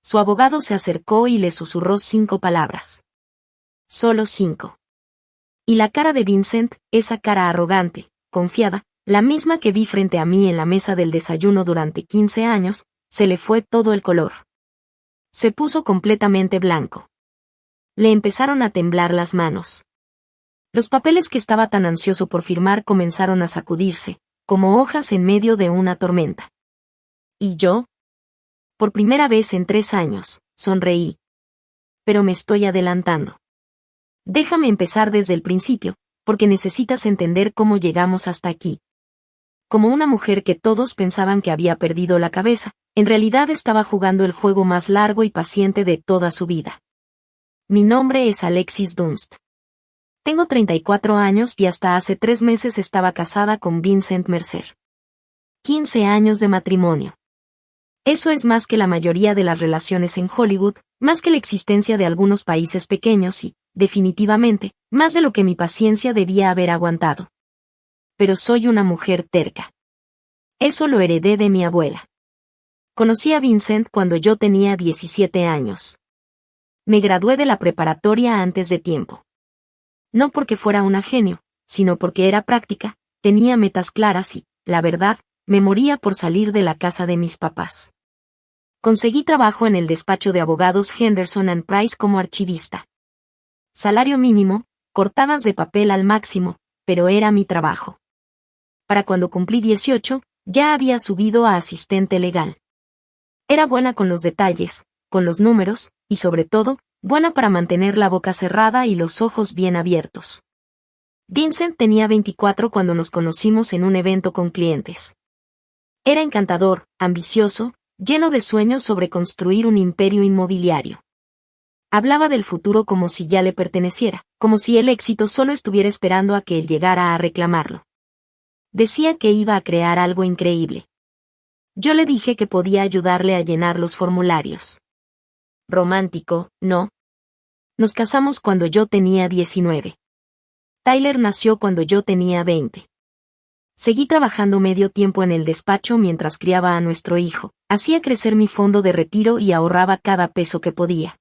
Su abogado se acercó y le susurró 5 palabras. Solo 5. Y la cara de Vincent, esa cara arrogante, confiada, la misma que vi frente a mí en la mesa del desayuno durante 15 años, se le fue todo el color. Se puso completamente blanco. Le empezaron a temblar las manos. Los papeles que estaba tan ansioso por firmar comenzaron a sacudirse, como hojas en medio de una tormenta. ¿Y yo? Por primera vez en 3 años, sonreí. Pero me estoy adelantando. Déjame empezar desde el principio, porque necesitas entender cómo llegamos hasta aquí. Como una mujer que todos pensaban que había perdido la cabeza, en realidad estaba jugando el juego más largo y paciente de toda su vida. Mi nombre es Alexis Dunst. Tengo 34 años y hasta hace 3 meses estaba casada con Vincent Mercer. 15 años de matrimonio. Eso es más que la mayoría de las relaciones en Hollywood, más que la existencia de algunos países pequeños y, definitivamente, más de lo que mi paciencia debía haber aguantado. Pero soy una mujer terca. Eso lo heredé de mi abuela. Conocí a Vincent cuando yo tenía 17 años. Me gradué de la preparatoria antes de tiempo. No porque fuera una genio, sino porque era práctica, tenía metas claras y, la verdad, me moría por salir de la casa de mis papás. Conseguí trabajo en el despacho de abogados Henderson and Price como archivista. Salario mínimo, cortadas de papel al máximo, pero era mi trabajo. Para cuando cumplí 18, ya había subido a asistente legal. Era buena con los detalles, con los números, y sobre todo, buena para mantener la boca cerrada y los ojos bien abiertos. Vincent tenía 24 cuando nos conocimos en un evento con clientes. Era encantador, ambicioso, lleno de sueños sobre construir un imperio inmobiliario. Hablaba del futuro como si ya le perteneciera, como si el éxito solo estuviera esperando a que él llegara a reclamarlo. Decía que iba a crear algo increíble. Yo le dije que podía ayudarle a llenar los formularios. Romántico, ¿no? Nos casamos cuando yo tenía 19. Tyler nació cuando yo tenía 20. Seguí trabajando medio tiempo en el despacho mientras criaba a nuestro hijo, hacía crecer mi fondo de retiro y ahorraba cada peso que podía.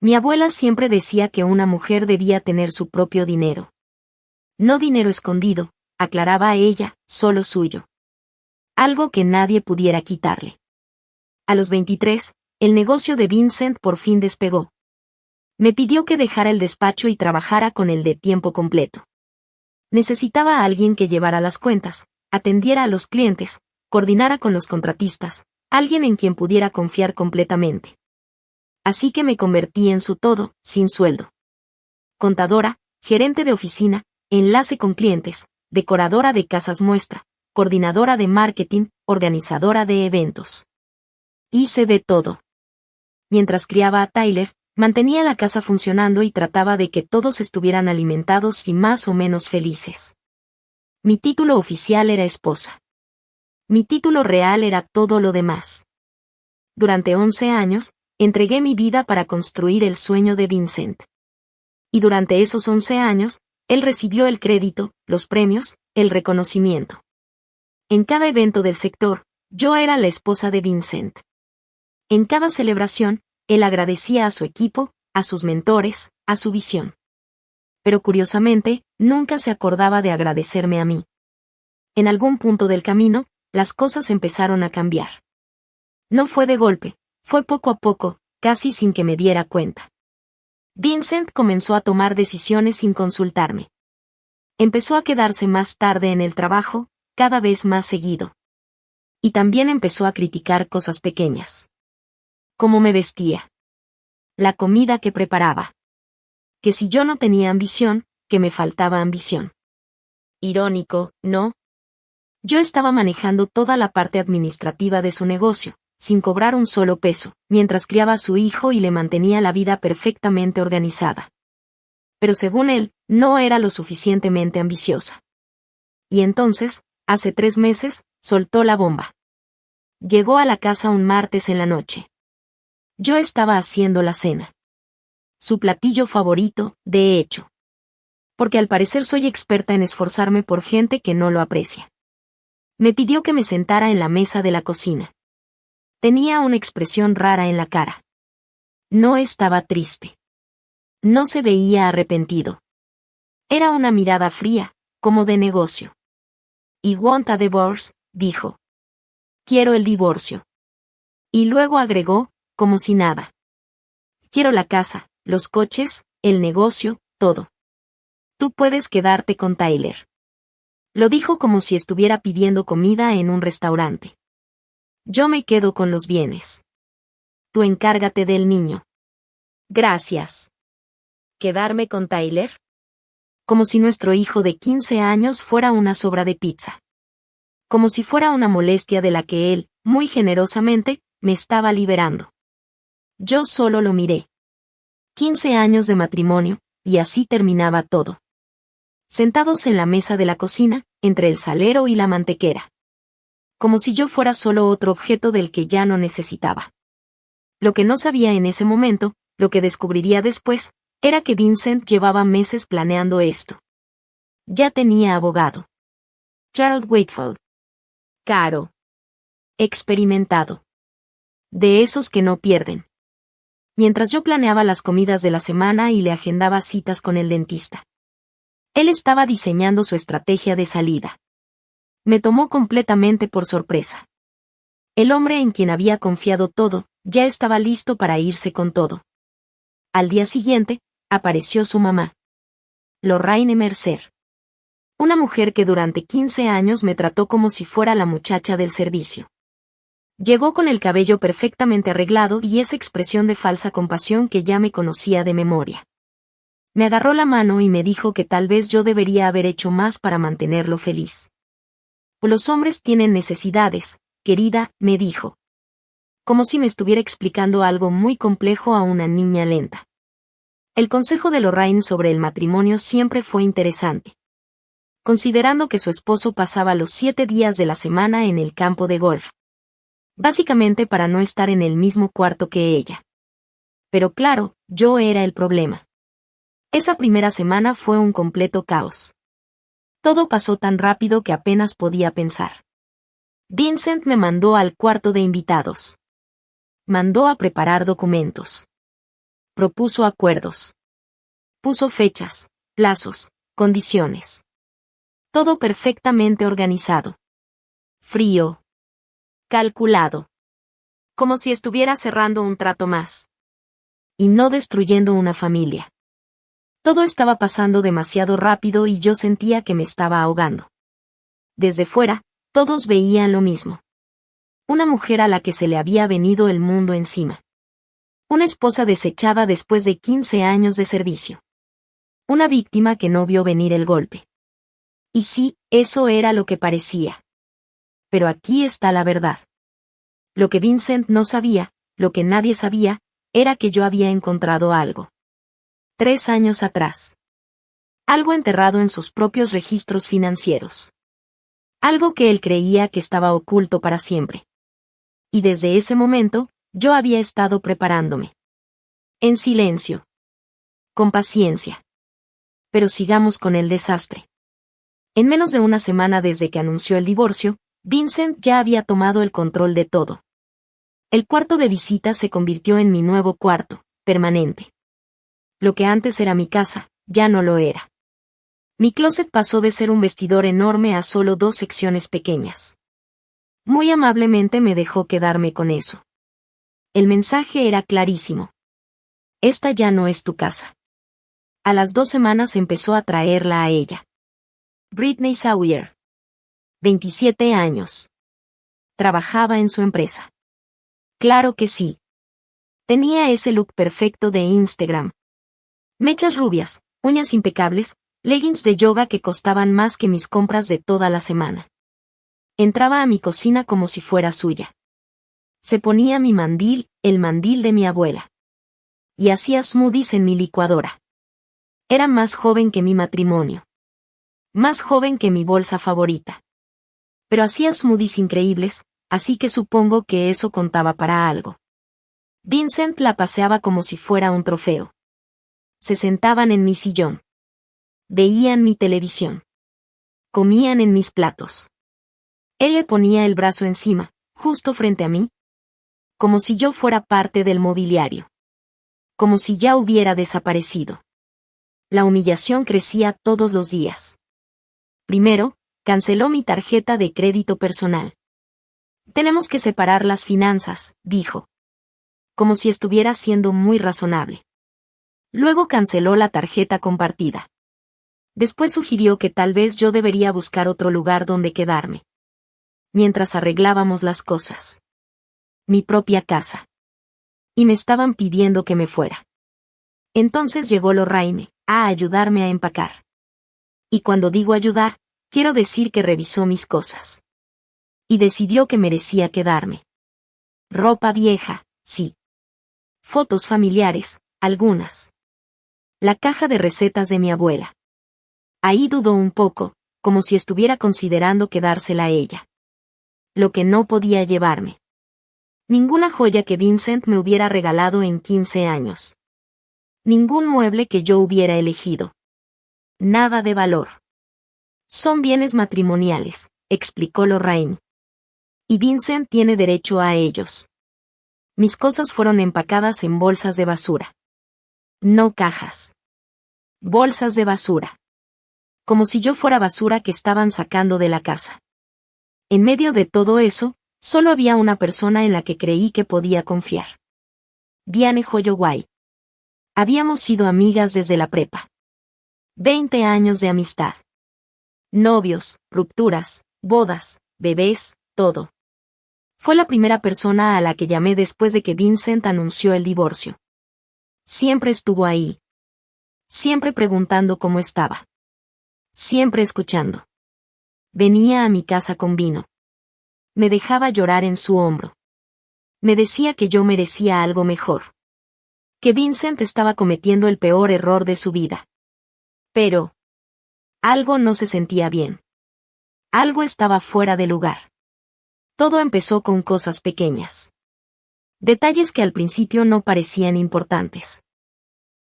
Mi abuela siempre decía que una mujer debía tener su propio dinero. No dinero escondido, aclaraba ella, solo suyo. Algo que nadie pudiera quitarle. A los 23, el negocio de Vincent por fin despegó. Me pidió que dejara el despacho y trabajara con él de tiempo completo. Necesitaba a alguien que llevara las cuentas, atendiera a los clientes, coordinara con los contratistas, alguien en quien pudiera confiar completamente. Así que me convertí en su todo, sin sueldo. Contadora, gerente de oficina, enlace con clientes, decoradora de casas muestra, coordinadora de marketing, organizadora de eventos. Hice de todo. Mientras criaba a Tyler, mantenía la casa funcionando y trataba de que todos estuvieran alimentados y más o menos felices. Mi título oficial era esposa. Mi título real era todo lo demás. Durante 11 años, entregué mi vida para construir el sueño de Vincent. Y durante esos 11 años, él recibió el crédito, los premios, el reconocimiento. En cada evento del sector, yo era la esposa de Vincent. En cada celebración, él agradecía a su equipo, a sus mentores, a su visión. Pero curiosamente, nunca se acordaba de agradecerme a mí. En algún punto del camino, las cosas empezaron a cambiar. No fue de golpe, fue poco a poco, casi sin que me diera cuenta. Vincent comenzó a tomar decisiones sin consultarme. Empezó a quedarse más tarde en el trabajo, cada vez más seguido. Y también empezó a criticar cosas pequeñas. Cómo me vestía. La comida que preparaba. Que si yo no tenía ambición, que me faltaba ambición. Irónico, ¿no? Yo estaba manejando toda la parte administrativa de su negocio, sin cobrar un solo peso, mientras criaba a su hijo y le mantenía la vida perfectamente organizada. Pero según él, no era lo suficientemente ambiciosa. Y entonces, hace 3 meses, soltó la bomba. Llegó a la casa un martes en la noche. Yo estaba haciendo la cena. Su platillo favorito, de hecho. Porque al parecer soy experta en esforzarme por gente que no lo aprecia. Me pidió que me sentara en la mesa de la cocina. Tenía una expresión rara en la cara. No estaba triste. No se veía arrepentido. Era una mirada fría, como de negocio. "I want a divorce", dijo. "Quiero el divorcio". Y luego agregó, como si nada. "Quiero la casa, los coches, el negocio, todo. Tú puedes quedarte con Tyler". Lo dijo como si estuviera pidiendo comida en un restaurante. "Yo me quedo con los bienes. Tú encárgate del niño". "Gracias". ¿Quedarme con Tyler? Como si nuestro hijo de 15 años fuera una sobra de pizza. Como si fuera una molestia de la que él, muy generosamente, me estaba liberando. Yo solo lo miré. 15 años de matrimonio, y así terminaba todo. Sentados en la mesa de la cocina, entre el salero y la mantequera. Como si yo fuera solo otro objeto del que ya no necesitaba. Lo que no sabía en ese momento, lo que descubriría después, era que Vincent llevaba meses planeando esto. Ya tenía abogado. Gerald Wakefield. Caro. Experimentado. De esos que no pierden. Mientras yo planeaba las comidas de la semana y le agendaba citas con el dentista. Él estaba diseñando su estrategia de salida. Me tomó completamente por sorpresa. El hombre en quien había confiado todo, ya estaba listo para irse con todo. Al día siguiente, apareció su mamá. Lorraine Mercer. Una mujer que durante 15 años me trató como si fuera la muchacha del servicio. Llegó con el cabello perfectamente arreglado y esa expresión de falsa compasión que ya me conocía de memoria. Me agarró la mano y me dijo que tal vez yo debería haber hecho más para mantenerlo feliz. Los hombres tienen necesidades, querida, me dijo. Como si me estuviera explicando algo muy complejo a una niña lenta. El consejo de Lorraine sobre el matrimonio siempre fue interesante. Considerando que su esposo pasaba los 7 días de la semana en el campo de golf. Básicamente para no estar en el mismo cuarto que ella. Pero claro, yo era el problema. Esa primera semana fue un completo caos. Todo pasó tan rápido que apenas podía pensar. Vincent me mandó al cuarto de invitados. Mandó a preparar documentos. Propuso acuerdos. Puso fechas, plazos, condiciones. Todo perfectamente organizado. Frío. Calculado. Como si estuviera cerrando un trato más. Y no destruyendo una familia. Todo estaba pasando demasiado rápido y yo sentía que me estaba ahogando. Desde fuera, todos veían lo mismo. Una mujer a la que se le había venido el mundo encima. Una esposa desechada después de 15 años de servicio. Una víctima que no vio venir el golpe. Y sí, eso era lo que parecía. Pero aquí está la verdad. Lo que Vincent no sabía, lo que nadie sabía, era que yo había encontrado algo. 3 años atrás. Algo enterrado en sus propios registros financieros. Algo que él creía que estaba oculto para siempre. Y desde ese momento, yo había estado preparándome. En silencio. Con paciencia. Pero sigamos con el desastre. En menos de una semana desde que anunció el divorcio, Vincent ya había tomado el control de todo. El cuarto de visita se convirtió en mi nuevo cuarto, permanente. Lo que antes era mi casa, ya no lo era. Mi closet pasó de ser un vestidor enorme a solo 2 secciones pequeñas. Muy amablemente me dejó quedarme con eso. El mensaje era clarísimo. Esta ya no es tu casa. A las 2 semanas empezó a traerla a ella. Britney Sawyer. 27 años. Trabajaba en su empresa. Claro que sí. Tenía ese look perfecto de Instagram. Mechas rubias, uñas impecables, leggings de yoga que costaban más que mis compras de toda la semana. Entraba a mi cocina como si fuera suya. Se ponía mi mandil, el mandil de mi abuela. Y hacía smoothies en mi licuadora. Era más joven que mi matrimonio. Más joven que mi bolsa favorita. Pero hacía smoothies increíbles, así que supongo que eso contaba para algo. Vincent la paseaba como si fuera un trofeo. Se sentaban en mi sillón. Veían mi televisión. Comían en mis platos. Él le ponía el brazo encima, justo frente a mí. Como si yo fuera parte del mobiliario. Como si ya hubiera desaparecido. La humillación crecía todos los días. Primero, canceló mi tarjeta de crédito personal. Tenemos que separar las finanzas, dijo. Como si estuviera siendo muy razonable. Luego canceló la tarjeta compartida. Después sugirió que tal vez yo debería buscar otro lugar donde quedarme. Mientras arreglábamos las cosas. Mi propia casa. Y me estaban pidiendo que me fuera. Entonces llegó Lorraine, a ayudarme a empacar. Y cuando digo ayudar, quiero decir que revisó mis cosas. Y decidió que merecía quedarme. Ropa vieja, sí. Fotos familiares, algunas. La caja de recetas de mi abuela. Ahí dudó un poco, como si estuviera considerando quedársela a ella. Lo que no podía llevarme. Ninguna joya que Vincent me hubiera regalado en 15 años. Ningún mueble que yo hubiera elegido. Nada de valor. Son bienes matrimoniales, explicó Lorraine. Y Vincent tiene derecho a ellos. Mis cosas fueron empacadas en bolsas de basura. No cajas. Bolsas de basura. Como si yo fuera basura que estaban sacando de la casa. En medio de todo eso, solo había una persona en la que creí que podía confiar. Diane Holloway. Habíamos sido amigas desde la prepa. 20 años de amistad. Novios, rupturas, bodas, bebés, todo. Fue la primera persona a la que llamé después de que Vincent anunció el divorcio. Siempre estuvo ahí. Siempre preguntando cómo estaba. Siempre escuchando. Venía a mi casa con vino. Me dejaba llorar en su hombro. Me decía que yo merecía algo mejor. Que Vincent estaba cometiendo el peor error de su vida. Pero algo no se sentía bien. Algo estaba fuera de lugar. Todo empezó con cosas pequeñas. Detalles que al principio no parecían importantes.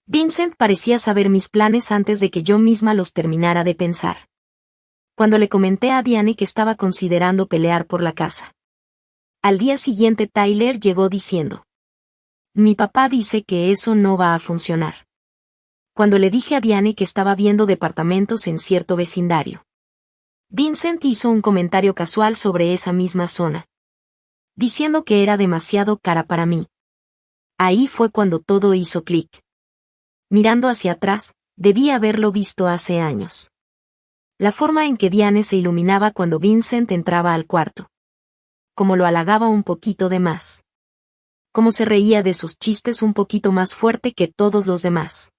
Vincent parecía saber mis planes antes de que yo misma los terminara de pensar. Cuando le comenté a Diane que estaba considerando pelear por la casa. Al día siguiente Tyler llegó diciendo: mi papá dice que eso no va a funcionar. Cuando le dije a Diane que estaba viendo departamentos en cierto vecindario. Vincent hizo un comentario casual sobre esa misma zona. Diciendo que era demasiado cara para mí. Ahí fue cuando todo hizo clic. Mirando hacia atrás, debí haberlo visto hace años. La forma en que Diane se iluminaba cuando Vincent entraba al cuarto. Como lo halagaba un poquito de más. Como se reía de sus chistes un poquito más fuerte que todos los demás.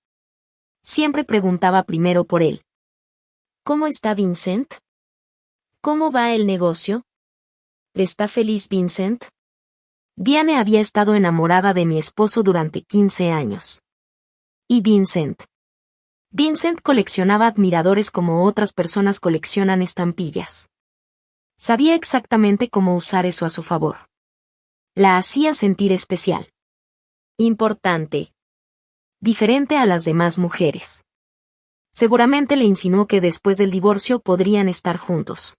Siempre preguntaba primero por él. ¿Cómo está Vincent? ¿Cómo va el negocio? ¿Está feliz Vincent? Diane había estado enamorada de mi esposo durante 15 años. ¿Y Vincent? Vincent coleccionaba admiradores como otras personas coleccionan estampillas. Sabía exactamente cómo usar eso a su favor. La hacía sentir especial. Importante. Diferente a las demás mujeres. Seguramente le insinuó que después del divorcio podrían estar juntos.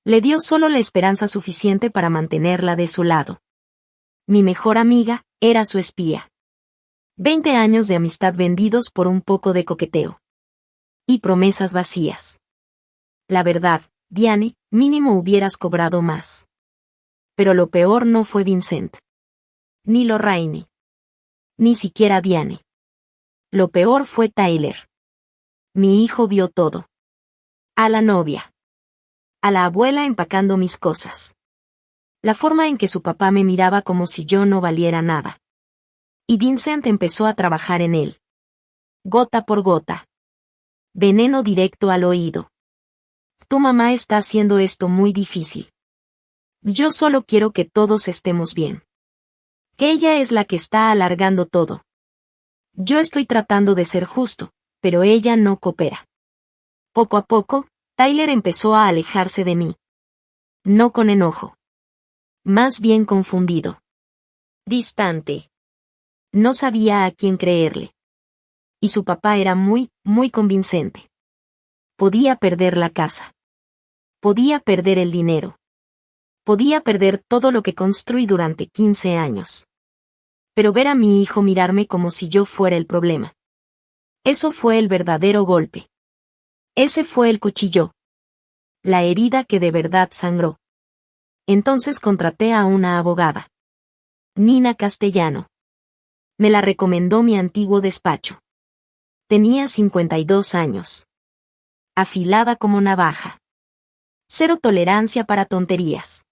Le dio solo la esperanza suficiente para mantenerla de su lado. Mi mejor amiga era su espía. 20 años de amistad vendidos por un poco de coqueteo. Y promesas vacías. La verdad, Diane, mínimo hubieras cobrado más. Pero lo peor no fue Vincent. Ni Lorraine. Ni siquiera Diane. Lo peor fue Tyler. Mi hijo vio todo. A la novia. A la abuela empacando mis cosas. La forma en que su papá me miraba como si yo no valiera nada. Y Vincent empezó a trabajar en él. Gota por gota. Veneno directo al oído. Tu mamá está haciendo esto muy difícil. Yo solo quiero que todos estemos bien. Que ella es la que está alargando todo. Yo estoy tratando de ser justo, pero ella no coopera. Poco a poco, Tyler empezó a alejarse de mí. No con enojo. Más bien confundido. Distante. No sabía a quién creerle. Y su papá era muy convincente. Podía perder la casa. Podía perder el dinero. Podía perder todo lo que construí durante 15 años. Pero ver a mi hijo mirarme como si yo fuera el problema. Eso fue el verdadero golpe. Ese fue el cuchillo. La herida que de verdad sangró. Entonces contraté a una abogada. Nina Castellano. Me la recomendó mi antiguo despacho. Tenía 52 años. Afilada como navaja. Cero tolerancia para tonterías.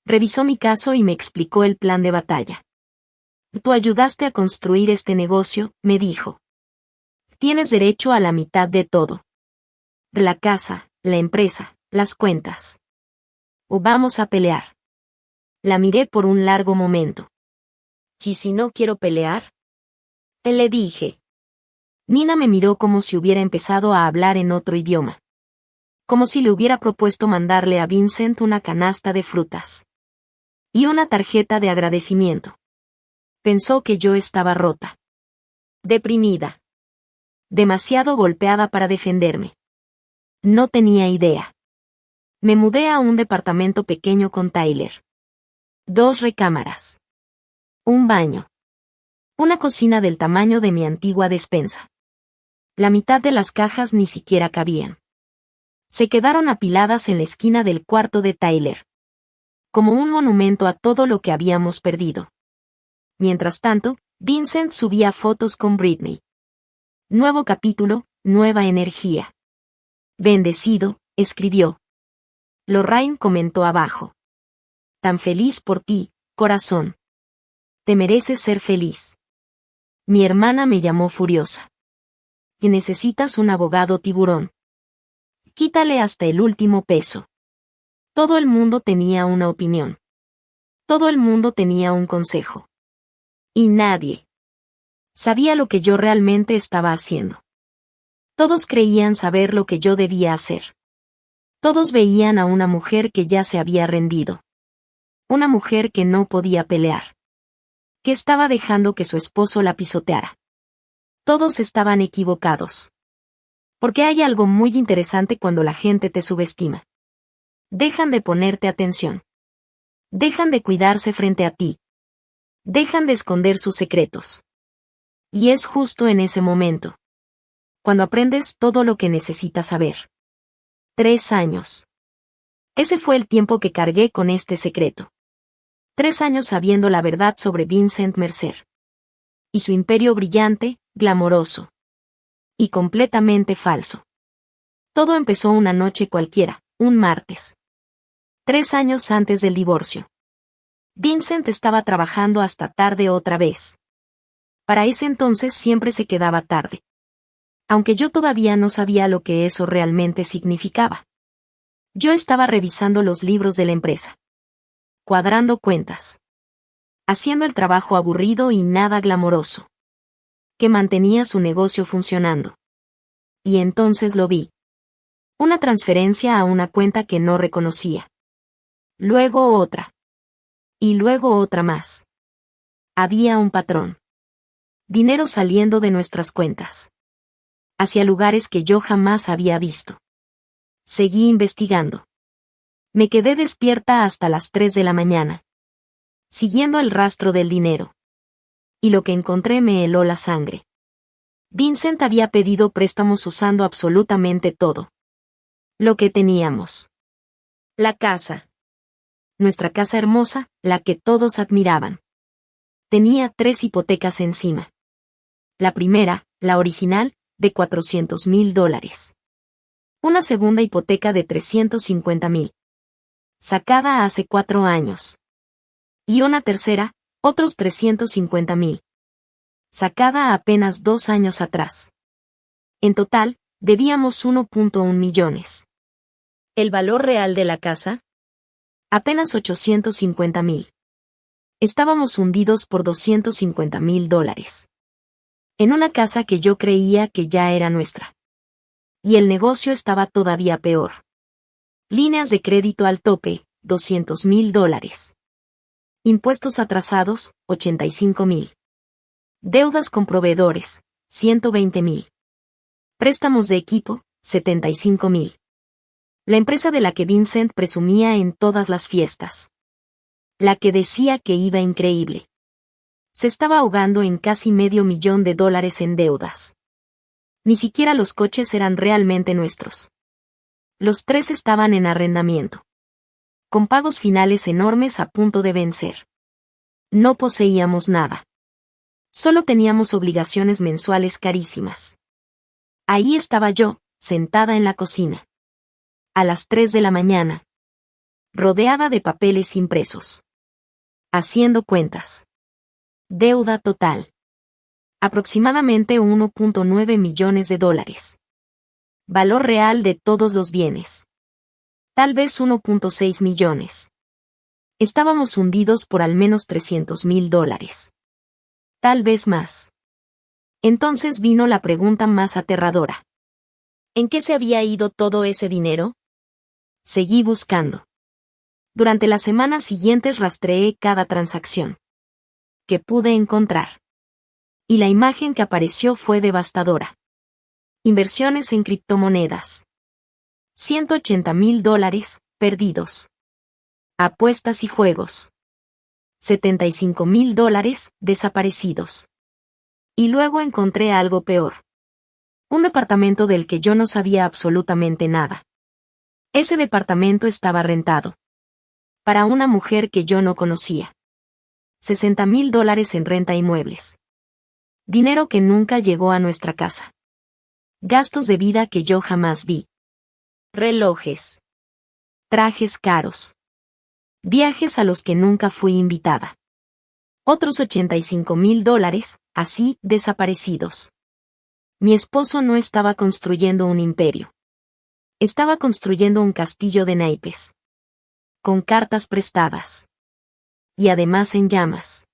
Revisó mi caso y me explicó el plan de batalla. Tú ayudaste a construir este negocio, me dijo. Tienes derecho a la mitad de todo. La casa, la empresa, las cuentas. O vamos a pelear. La miré por un largo momento. ¿Y si no quiero pelear? Le dije. Nina me miró como si hubiera empezado a hablar en otro idioma. Como si le hubiera propuesto mandarle a Vincent una canasta de frutas. Y una tarjeta de agradecimiento. Pensó que yo estaba rota. Deprimida. Demasiado golpeada para defenderme. No tenía idea. Me mudé a un departamento pequeño con Tyler. 2 recámaras. Un baño. Una cocina del tamaño de mi antigua despensa. La mitad de las cajas ni siquiera cabían. Se quedaron apiladas en la esquina del cuarto de Tyler. Como un monumento a todo lo que habíamos perdido. Mientras tanto, Vincent subía fotos con Britney. Nuevo capítulo, nueva energía. Bendecido, escribió. Lorraine comentó abajo. Tan feliz por ti, corazón. Te mereces ser feliz. Mi hermana me llamó furiosa. Que necesitas un abogado tiburón. Quítale hasta el último peso. Todo el mundo tenía una opinión. Todo el mundo tenía un consejo. Y nadie sabía lo que yo realmente estaba haciendo. Todos creían saber lo que yo debía hacer. Todos veían a una mujer que ya se había rendido. Una mujer que no podía pelear. Que estaba dejando que su esposo la pisoteara. Todos estaban equivocados. Porque hay algo muy interesante cuando la gente te subestima. Dejan de ponerte atención. Dejan de cuidarse frente a ti. Dejan de esconder sus secretos. Y es justo en ese momento. Cuando aprendes todo lo que necesitas saber. 3 años. Ese fue el tiempo que cargué con este secreto. 3 años sabiendo la verdad sobre Vincent Mercer. Y su imperio brillante, glamoroso. Y completamente falso. Todo empezó una noche cualquiera, un martes. 3 años antes del divorcio. Vincent estaba trabajando hasta tarde otra vez. Para ese entonces siempre se quedaba tarde. Aunque yo todavía no sabía lo que eso realmente significaba. Yo estaba revisando los libros de la empresa. Cuadrando cuentas. Haciendo el trabajo aburrido y nada glamoroso. Que mantenía su negocio funcionando. Y entonces lo vi. Una transferencia a una cuenta que no reconocía. Luego otra. Y luego otra más. Había un patrón. Dinero saliendo de nuestras cuentas. Hacia lugares que yo jamás había visto. Seguí investigando. Me quedé despierta hasta las 3 de la mañana. Siguiendo el rastro del dinero. Y lo que encontré me heló la sangre. Vincent había pedido préstamos usando absolutamente todo. Lo que teníamos. La casa. Nuestra casa hermosa, la que todos admiraban. Tenía 3 hipotecas encima. La primera, la original, de $400,000. Una segunda hipoteca de $350,000. Sacada hace 4 años. Y una tercera, otros $350,000. Sacada apenas 2 años atrás. En total, debíamos 1.1 millones. ¿El valor real de la casa? Apenas $850,000. Estábamos hundidos por $250,000. En una casa que yo creía que ya era nuestra. Y el negocio estaba todavía peor. Líneas de crédito al tope, $200,000. Impuestos atrasados, $85,000. Deudas con proveedores, $120,000. Préstamos de equipo, $75,000. La empresa de la que Vincent presumía en todas las fiestas. La que decía que iba increíble. Se estaba ahogando en casi $500,000 en deudas. Ni siquiera los coches eran realmente nuestros. Los 3 estaban en arrendamiento. Con pagos finales enormes a punto de vencer. No poseíamos nada. Solo teníamos obligaciones mensuales carísimas. Ahí estaba yo, sentada en la cocina. A las 3 de la mañana. Rodeada de papeles impresos. Haciendo cuentas. Deuda total. Aproximadamente $1.9 millones. Valor real de todos los bienes. Tal vez 1.6 millones. Estábamos hundidos por al menos $300,000. Tal vez más. Entonces vino la pregunta más aterradora. ¿En qué se había ido todo ese dinero? Seguí buscando. Durante las semanas siguientes rastreé cada transacción que pude encontrar. Y la imagen que apareció fue devastadora. Inversiones en criptomonedas. $180,000 perdidos. Apuestas y juegos. $75,000 desaparecidos. Y luego encontré algo peor. Un departamento del que yo no sabía absolutamente nada. Ese departamento estaba rentado. Para una mujer que yo no conocía. $60,000 en renta y muebles. Dinero que nunca llegó a nuestra casa. Gastos de vida que yo jamás vi. Relojes. Trajes caros. Viajes a los que nunca fui invitada. Otros $85,000, así, desaparecidos. Mi esposo no estaba construyendo un imperio. Estaba construyendo un castillo de naipes. Con cartas prestadas. Y además en llamas.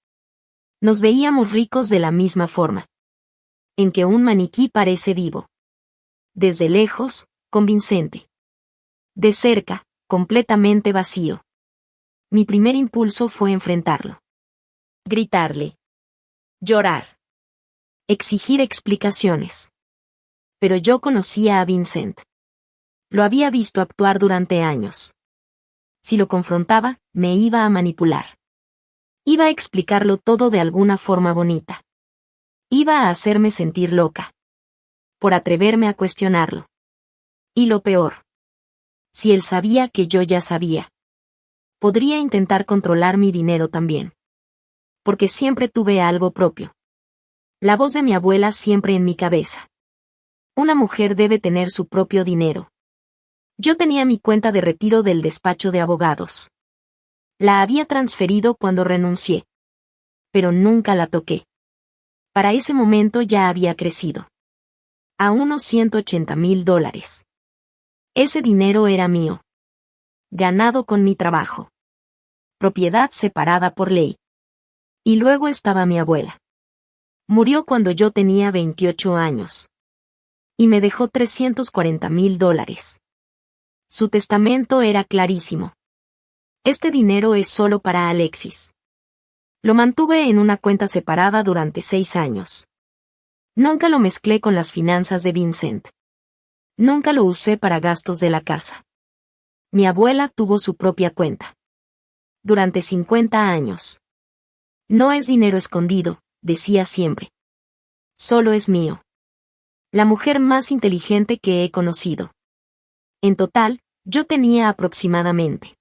Nos veíamos ricos de la misma forma. En que un maniquí parece vivo. Desde lejos, convincente. De cerca, completamente vacío. Mi primer impulso fue enfrentarlo. Gritarle. Llorar. Exigir explicaciones. Pero yo conocía a Vincent. Lo había visto actuar durante años. Si lo confrontaba, me iba a manipular. Iba a explicarlo todo de alguna forma bonita. Iba a hacerme sentir loca. Por atreverme a cuestionarlo. Y lo peor. Si él sabía que yo ya sabía. Podría intentar controlar mi dinero también. Porque siempre tuve algo propio. La voz de mi abuela siempre en mi cabeza. Una mujer debe tener su propio dinero. Yo tenía mi cuenta de retiro del despacho de abogados. La había transferido cuando renuncié. Pero nunca la toqué. Para ese momento ya había crecido. A unos $180,000. Ese dinero era mío. Ganado con mi trabajo. Propiedad separada por ley. Y luego estaba mi abuela. Murió cuando yo tenía 28 años. Y me dejó $340,000. Su testamento era clarísimo. Este dinero es solo para Alexis. Lo mantuve en una cuenta separada durante 6 años. Nunca lo mezclé con las finanzas de Vincent. Nunca lo usé para gastos de la casa. Mi abuela tuvo su propia cuenta. Durante 50 años. No es dinero escondido, decía siempre. Solo es mío. La mujer más inteligente que he conocido. En total, yo tenía aproximadamente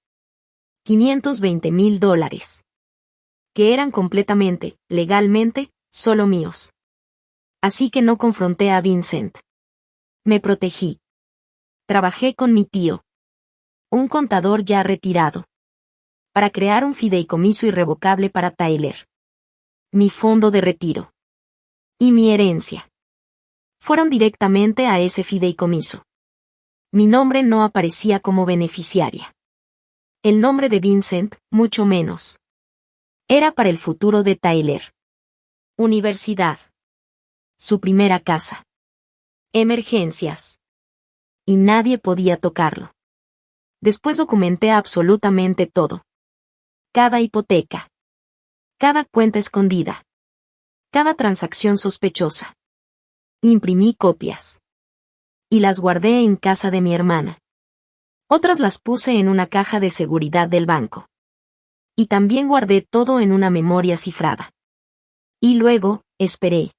$520,000. Que eran completamente, legalmente, solo míos. Así que no confronté a Vincent. Me protegí. Trabajé con mi tío. Un contador ya retirado. Para crear un fideicomiso irrevocable para Tyler. Mi fondo de retiro. Y mi herencia. Fueron directamente a ese fideicomiso. Mi nombre no aparecía como beneficiaria. El nombre de Vincent, mucho menos. Era para el futuro de Tyler. Universidad. Su primera casa. Emergencias. Y nadie podía tocarlo. Después documenté absolutamente todo. Cada hipoteca. Cada cuenta escondida. Cada transacción sospechosa. Imprimí copias. Y las guardé en casa de mi hermana. Otras las puse en una caja de seguridad del banco. Y también guardé todo en una memoria cifrada. Y luego, esperé.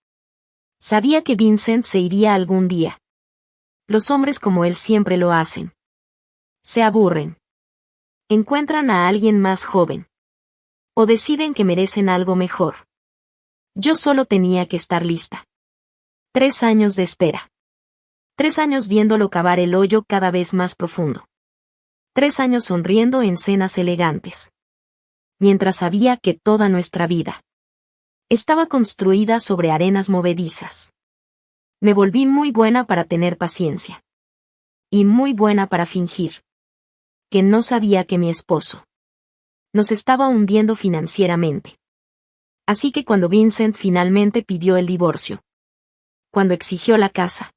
Sabía que Vincent se iría algún día. Los hombres como él siempre lo hacen. Se aburren. Encuentran a alguien más joven. O deciden que merecen algo mejor. Yo solo tenía que estar lista. 3 años de espera. 3 años viéndolo cavar el hoyo cada vez más profundo. 3 años sonriendo en cenas elegantes. Mientras sabía que toda nuestra vida estaba construida sobre arenas movedizas. Me volví muy buena para tener paciencia. Y muy buena para fingir. Que no sabía que mi esposo nos estaba hundiendo financieramente. Así que cuando Vincent finalmente pidió el divorcio, cuando exigió la casa,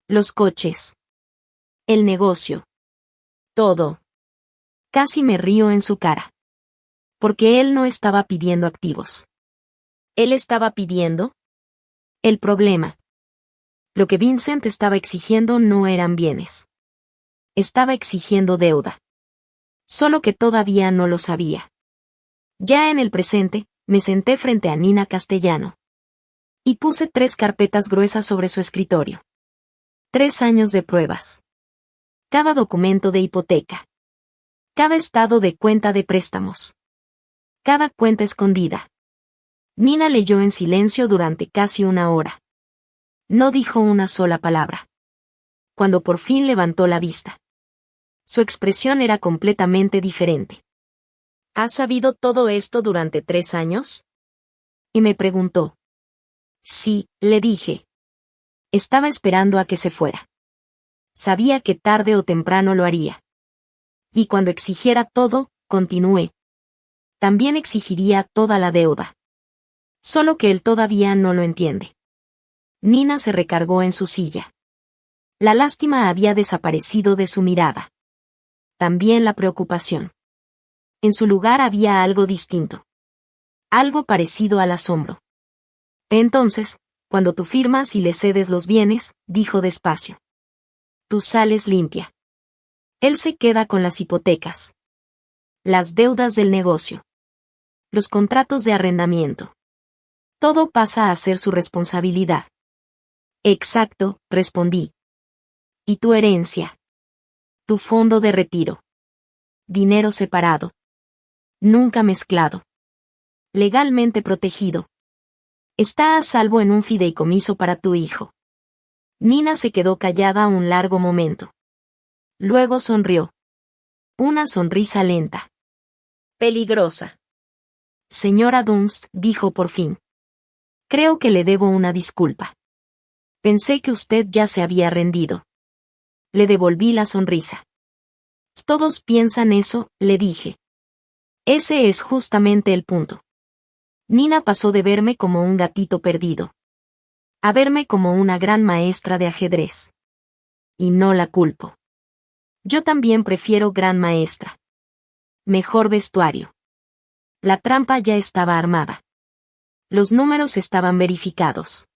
los coches, el negocio, todo, casi me río en su cara. Porque él no estaba pidiendo activos. Él estaba pidiendo el problema. Lo que Vincent estaba exigiendo no eran bienes. Estaba exigiendo deuda. Solo que todavía no lo sabía. Ya en el presente, me senté frente a Nina Castellano. Y puse 3 carpetas gruesas sobre su escritorio. 3 años de pruebas. Cada documento de hipoteca. Cada estado de cuenta de préstamos. Cada cuenta escondida. Nina leyó en silencio durante casi 1 hora. No dijo una sola palabra. Cuando por fin levantó la vista, su expresión era completamente diferente. ¿Has sabido todo esto durante 3 años? Y me preguntó. Sí, le dije. Estaba esperando a que se fuera. Sabía que tarde o temprano lo haría. Y cuando exigiera todo, continué. También exigiría toda la deuda. Solo que él todavía no lo entiende. Nina se recargó en su silla. La lástima había desaparecido de su mirada. También la preocupación. En su lugar había algo distinto. Algo parecido al asombro. Entonces, cuando tú firmas y le cedes los bienes, dijo despacio. Tú sales limpia. Él se queda con las hipotecas. Las deudas del negocio. Los contratos de arrendamiento. Todo pasa a ser su responsabilidad. Exacto, respondí. ¿Y tu herencia? Tu fondo de retiro. Dinero separado. Nunca mezclado. Legalmente protegido. Está a salvo en un fideicomiso para tu hijo. Nina se quedó callada un largo momento. Luego sonrió. Una sonrisa lenta. Peligrosa. Señora Dunst, dijo por fin. Creo que le debo una disculpa. Pensé que usted ya se había rendido. Le devolví la sonrisa. Todos piensan eso, le dije. Ese es justamente el punto. Nina pasó de verme como un gatito perdido a verme como una gran maestra de ajedrez. Y no la culpo. Yo también prefiero gran maestra. Mejor vestuario. La trampa ya estaba armada. Los números estaban verificados.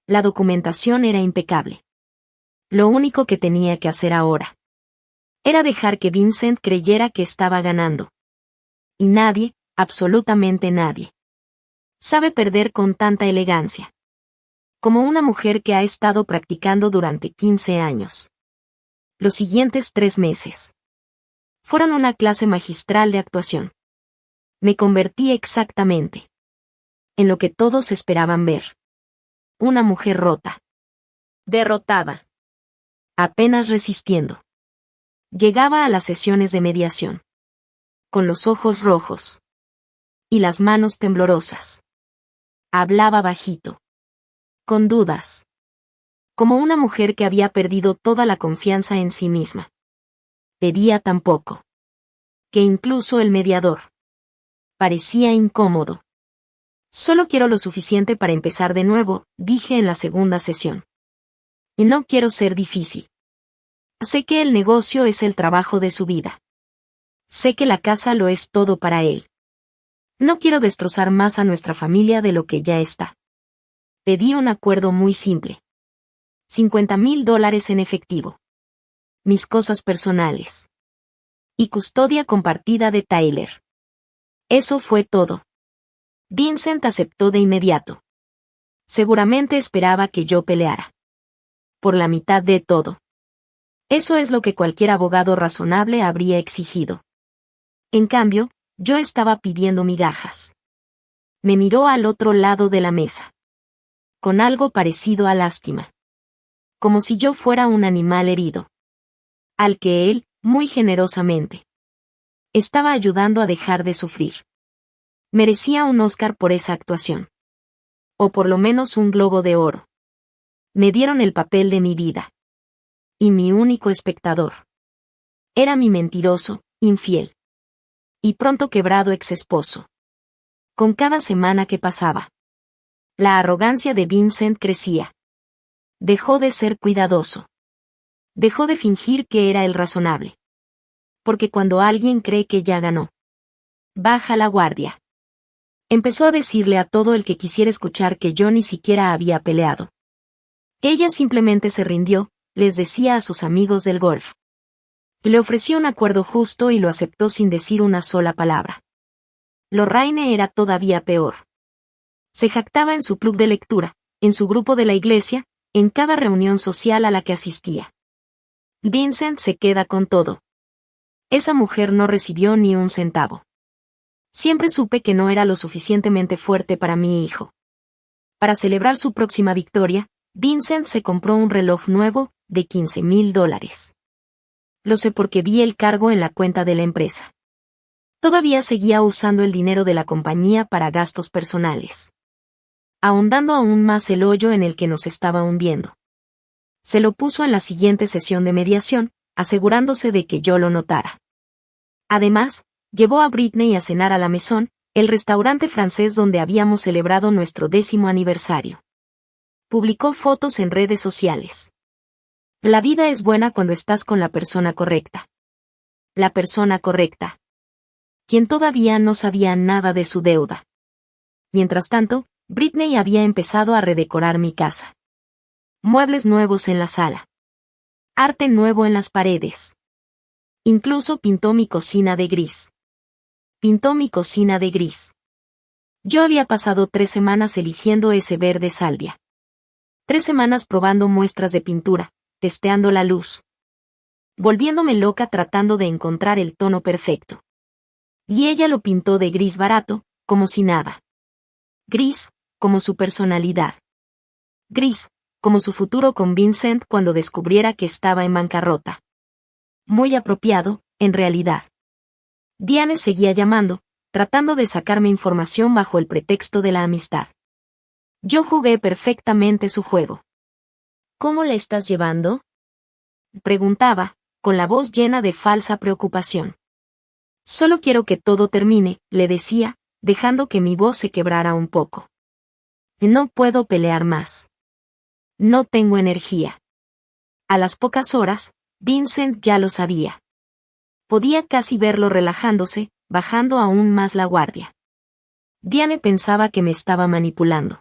La documentación era impecable. Lo único que tenía que hacer ahora era dejar que Vincent creyera que estaba ganando. Y nadie, absolutamente nadie, sabe perder con tanta elegancia. Como una mujer que ha estado practicando durante 15 años. Los siguientes 3 meses fueron una clase magistral de actuación. Me convertí exactamente en lo que todos esperaban ver. Una mujer rota. Derrotada. Apenas resistiendo. Llegaba a las sesiones de mediación. Con los ojos rojos. Y las manos temblorosas. Hablaba bajito. Con dudas. Como una mujer que había perdido toda la confianza en sí misma. Pedía tan poco. Que incluso el mediador parecía incómodo. Solo quiero lo suficiente para empezar de nuevo, dije en la segunda sesión. Y no quiero ser difícil. Sé que el negocio es el trabajo de su vida. Sé que la casa lo es todo para él. No quiero destrozar más a nuestra familia de lo que ya está. Pedí un acuerdo muy simple. $50,000 en efectivo. mis cosas personales. Y custodia compartida de Tyler. Eso fue todo. Vincent aceptó de inmediato. Seguramente esperaba que yo peleara. Por la mitad de todo. Eso es lo que cualquier abogado razonable habría exigido. En cambio, yo estaba pidiendo migajas. Me miró al otro lado de la mesa. Con algo parecido a lástima. Como si yo fuera un animal herido. Al que él, muy generosamente, estaba ayudando a dejar de sufrir. Merecía un Oscar por esa actuación. O por lo menos un Globo de Oro. Me dieron el papel de mi vida. Y mi único espectador. Era mi mentiroso, infiel. Y pronto quebrado ex esposo. Con cada semana que pasaba. La arrogancia de Vincent crecía. Dejó de ser cuidadoso. Dejó de fingir que era el razonable. Porque cuando alguien cree que ya ganó, baja la guardia. Empezó a decirle a todo el que quisiera escuchar que yo ni siquiera había peleado. Ella simplemente se rindió, les decía a sus amigos del golf. Le ofreció un acuerdo justo y lo aceptó sin decir una sola palabra. Lorraine era todavía peor. Se jactaba en su club de lectura, en su grupo de la iglesia, en cada reunión social a la que asistía. Vincent se queda con todo. Esa mujer no recibió ni un centavo. Siempre supe que no era lo suficientemente fuerte para mi hijo. Para celebrar su próxima victoria, Vincent se compró un reloj nuevo, de $15,000. Lo sé porque vi el cargo en la cuenta de la empresa. Todavía seguía usando el dinero de la compañía para gastos personales. Ahondando aún más el hoyo en el que nos estaba hundiendo. Se lo puso en la siguiente sesión de mediación, asegurándose de que yo lo notara. Además, llevó a Britney a cenar a la Maison, el restaurante francés donde habíamos celebrado nuestro 10º aniversario. Publicó fotos en redes sociales. La vida es buena cuando estás con la persona correcta. La persona correcta. Quien todavía no sabía nada de su deuda. Mientras tanto, Britney había empezado a redecorar mi casa. Muebles nuevos en la sala. Arte nuevo en las paredes. Incluso pintó mi cocina de gris. Pintó mi cocina de gris. Yo había pasado 3 semanas eligiendo ese verde salvia. 3 semanas probando muestras de pintura, testeando la luz. Volviéndome loca tratando de encontrar el tono perfecto. Y ella lo pintó de gris barato, como si nada. Gris, como su personalidad. Gris, como su futuro con Vincent cuando descubriera que estaba en bancarrota. Muy apropiado, en realidad. Diane seguía llamando, tratando de sacarme información bajo el pretexto de la amistad. Yo jugué perfectamente su juego. ¿Cómo la estás llevando?, preguntaba, con la voz llena de falsa preocupación. Solo quiero que todo termine, le decía, dejando que mi voz se quebrara un poco. No puedo pelear más. No tengo energía. A las pocas horas, Vincent ya lo sabía. Podía casi verlo relajándose, bajando aún más la guardia. Diane pensaba que me estaba manipulando.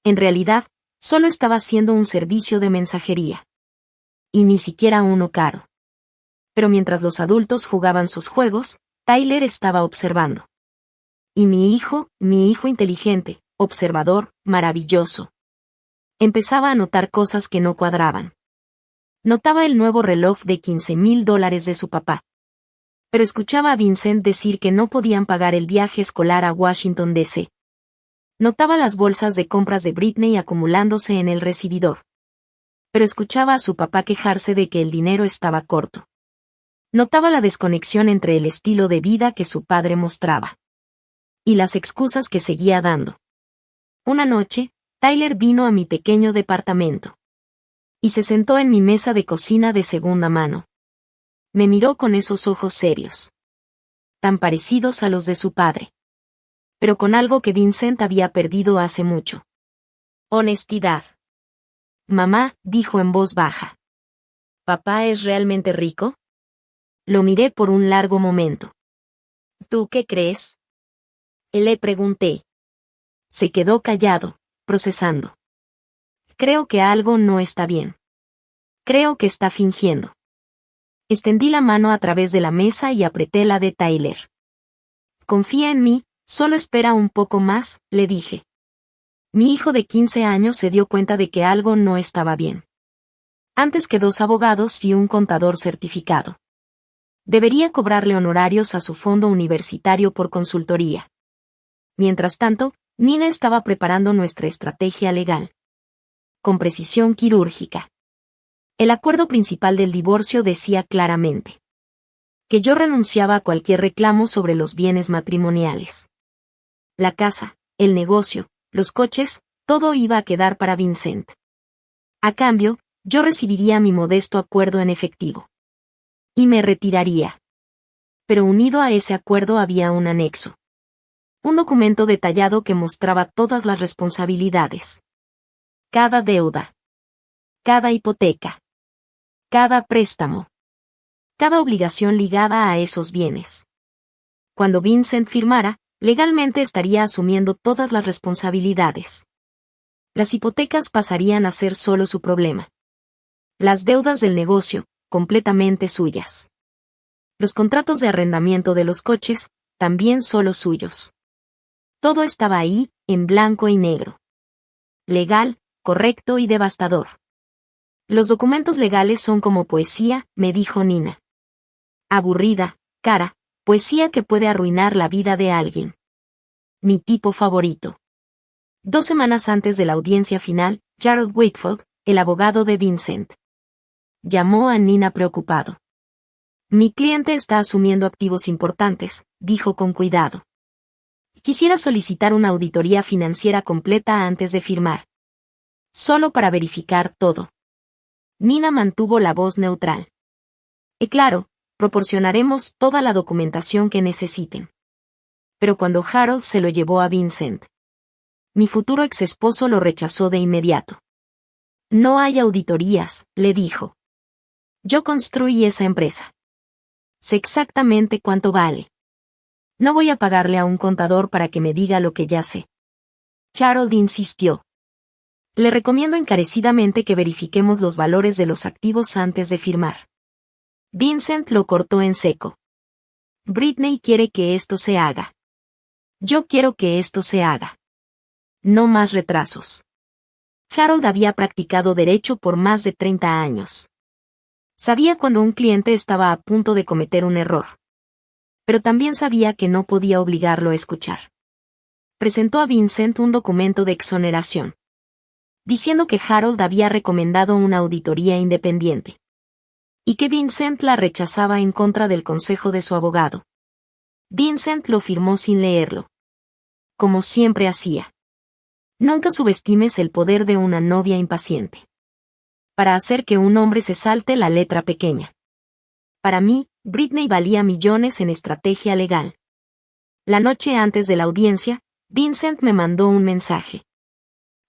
En realidad, solo estaba haciendo un servicio de mensajería. Y ni siquiera uno caro. Pero mientras los adultos jugaban sus juegos, Tyler estaba observando. Y mi hijo inteligente, observador, maravilloso. Empezaba a notar cosas que no cuadraban. Notaba el nuevo reloj de $15,000 de su papá. Pero escuchaba a Vincent decir que no podían pagar el viaje escolar a Washington, D.C. Notaba las bolsas de compras de Britney acumulándose en el recibidor. Pero escuchaba a su papá quejarse de que el dinero estaba corto. Notaba la desconexión entre el estilo de vida que su padre mostraba. Y las excusas que seguía dando. Una noche, Tyler vino a mi pequeño departamento. Y se sentó en mi mesa de cocina de segunda mano. Me miró con esos ojos serios. Tan parecidos a los de su padre. Pero con algo que Vincent había perdido hace mucho. Honestidad. Mamá, dijo en voz baja. ¿Papá es realmente rico? Lo miré por un largo momento. ¿Tú qué crees?, le pregunté. Se quedó callado, procesando. Creo que algo no está bien. Creo que está fingiendo. Extendí la mano a través de la mesa y apreté la de Tyler. Confía en mí, solo espera un poco más, le dije. Mi hijo de 15 años se dio cuenta de que algo no estaba bien. Antes que 2 abogados y un contador certificado. Debería cobrarle honorarios a su fondo universitario por consultoría. Mientras tanto, Nina estaba preparando nuestra estrategia legal. Con precisión quirúrgica. El acuerdo principal del divorcio decía claramente que yo renunciaba a cualquier reclamo sobre los bienes matrimoniales. La casa, el negocio, los coches, todo iba a quedar para Vincent. A cambio, yo recibiría mi modesto acuerdo en efectivo. Y me retiraría. Pero unido a ese acuerdo había un anexo. Un documento detallado que mostraba todas las responsabilidades. Cada deuda. Cada hipoteca. Cada préstamo. Cada obligación ligada a esos bienes. Cuando Vincent firmara, legalmente estaría asumiendo todas las responsabilidades. Las hipotecas pasarían a ser solo su problema. Las deudas del negocio, completamente suyas. Los contratos de arrendamiento de los coches, también solo suyos. Todo estaba ahí, en blanco y negro. Legal, correcto y devastador. Los documentos legales son como poesía, me dijo Nina. Aburrida, cara, poesía que puede arruinar la vida de alguien. Mi tipo favorito. 2 semanas antes de la audiencia final, Gerald Wakefield, el abogado de Vincent, llamó a Nina preocupado. Mi cliente está asumiendo activos importantes, dijo con cuidado. Quisiera solicitar una auditoría financiera completa antes de firmar. Solo para verificar todo. Nina mantuvo la voz neutral. Y claro, proporcionaremos toda la documentación que necesiten. Pero cuando Harold se lo llevó a Vincent, mi futuro ex esposo lo rechazó de inmediato. No hay auditorías, le dijo. Yo construí esa empresa. Sé exactamente cuánto vale. No voy a pagarle a un contador para que me diga lo que ya sé. Harold insistió. Le recomiendo encarecidamente que verifiquemos los valores de los activos antes de firmar. Vincent lo cortó en seco. Britney quiere que esto se haga. Yo quiero que esto se haga. No más retrasos. Harold había practicado derecho por más de 30 años. Sabía cuando un cliente estaba a punto de cometer un error. Pero también sabía que no podía obligarlo a escuchar. Presentó a Vincent un documento de exoneración, diciendo que Harold había recomendado una auditoría independiente. Y que Vincent la rechazaba en contra del consejo de su abogado. Vincent lo firmó sin leerlo. Como siempre hacía. Nunca subestimes el poder de una novia impaciente. Para hacer que un hombre se salte la letra pequeña. Para mí, Britney valía millones en estrategia legal. La noche antes de la audiencia, Vincent me mandó un mensaje.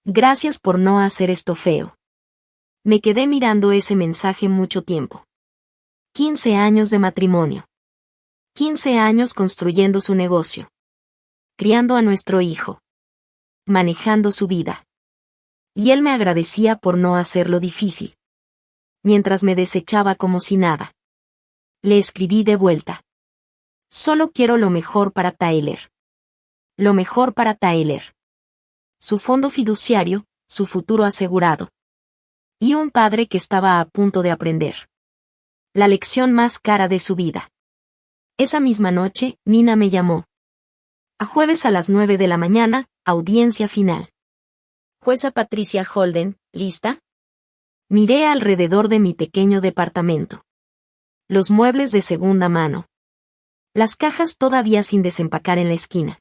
Gracias por no hacer esto feo. Me quedé mirando ese mensaje mucho tiempo. 15 años de matrimonio. 15 años construyendo su negocio. Criando a nuestro hijo. Manejando su vida. Y él me agradecía por no hacerlo difícil. Mientras me desechaba como si nada. Le escribí de vuelta. Solo quiero lo mejor para Tyler. Lo mejor para Tyler. Su fondo fiduciario, su futuro asegurado. Y un padre que estaba a punto de aprender. La lección más cara de su vida. Esa misma noche, Nina me llamó. A jueves a las 9 de la mañana, audiencia final. Jueza Patricia Holden, ¿lista? Miré alrededor de mi pequeño departamento. Los muebles de segunda mano. Las cajas todavía sin desempacar en la esquina.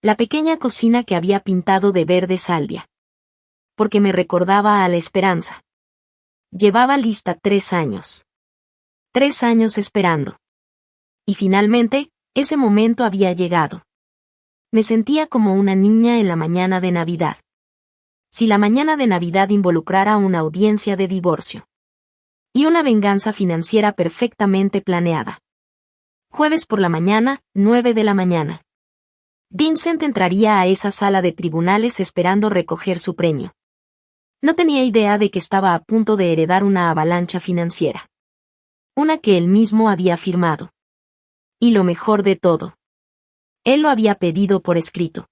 La pequeña cocina que había pintado de verde salvia. Porque me recordaba a la esperanza. Llevaba lista 3 años. 3 años esperando. Y finalmente, ese momento había llegado. Me sentía como una niña en la mañana de Navidad. Si la mañana de Navidad involucrara una audiencia de divorcio. Y una venganza financiera perfectamente planeada. Jueves por la mañana, 9 de la mañana. Vincent entraría a esa sala de tribunales esperando recoger su premio. No tenía idea de que estaba a punto de heredar una avalancha financiera. Una que él mismo había firmado. Y lo mejor de todo. Él lo había pedido por escrito.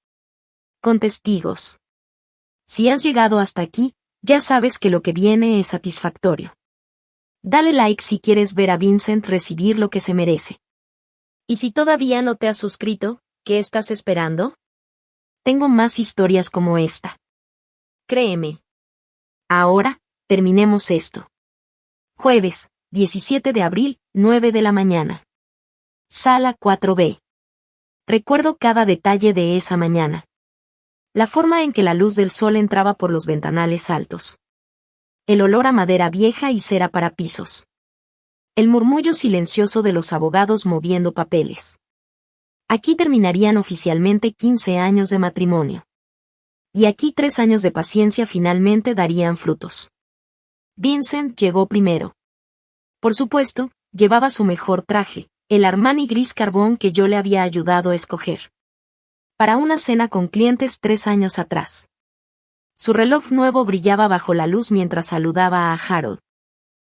Con testigos. Si has llegado hasta aquí, ya sabes que lo que viene es satisfactorio. Dale like si quieres ver a Vincent recibir lo que se merece. Y si todavía no te has suscrito, ¿qué estás esperando? Tengo más historias como esta. Créeme. Ahora, terminemos esto. Jueves, 17 de abril, 9 de la mañana. Sala 4B. Recuerdo cada detalle de esa mañana. La forma en que la luz del sol entraba por los ventanales altos. El olor a madera vieja y cera para pisos. El murmullo silencioso de los abogados moviendo papeles. Aquí terminarían oficialmente 15 años de matrimonio. Y aquí 3 años de paciencia finalmente darían frutos. Vincent llegó primero. Por supuesto, llevaba su mejor traje, el Armani gris carbón que yo le había ayudado a escoger. Para una cena con clientes 3 años atrás. Su reloj nuevo brillaba bajo la luz mientras saludaba a Harold.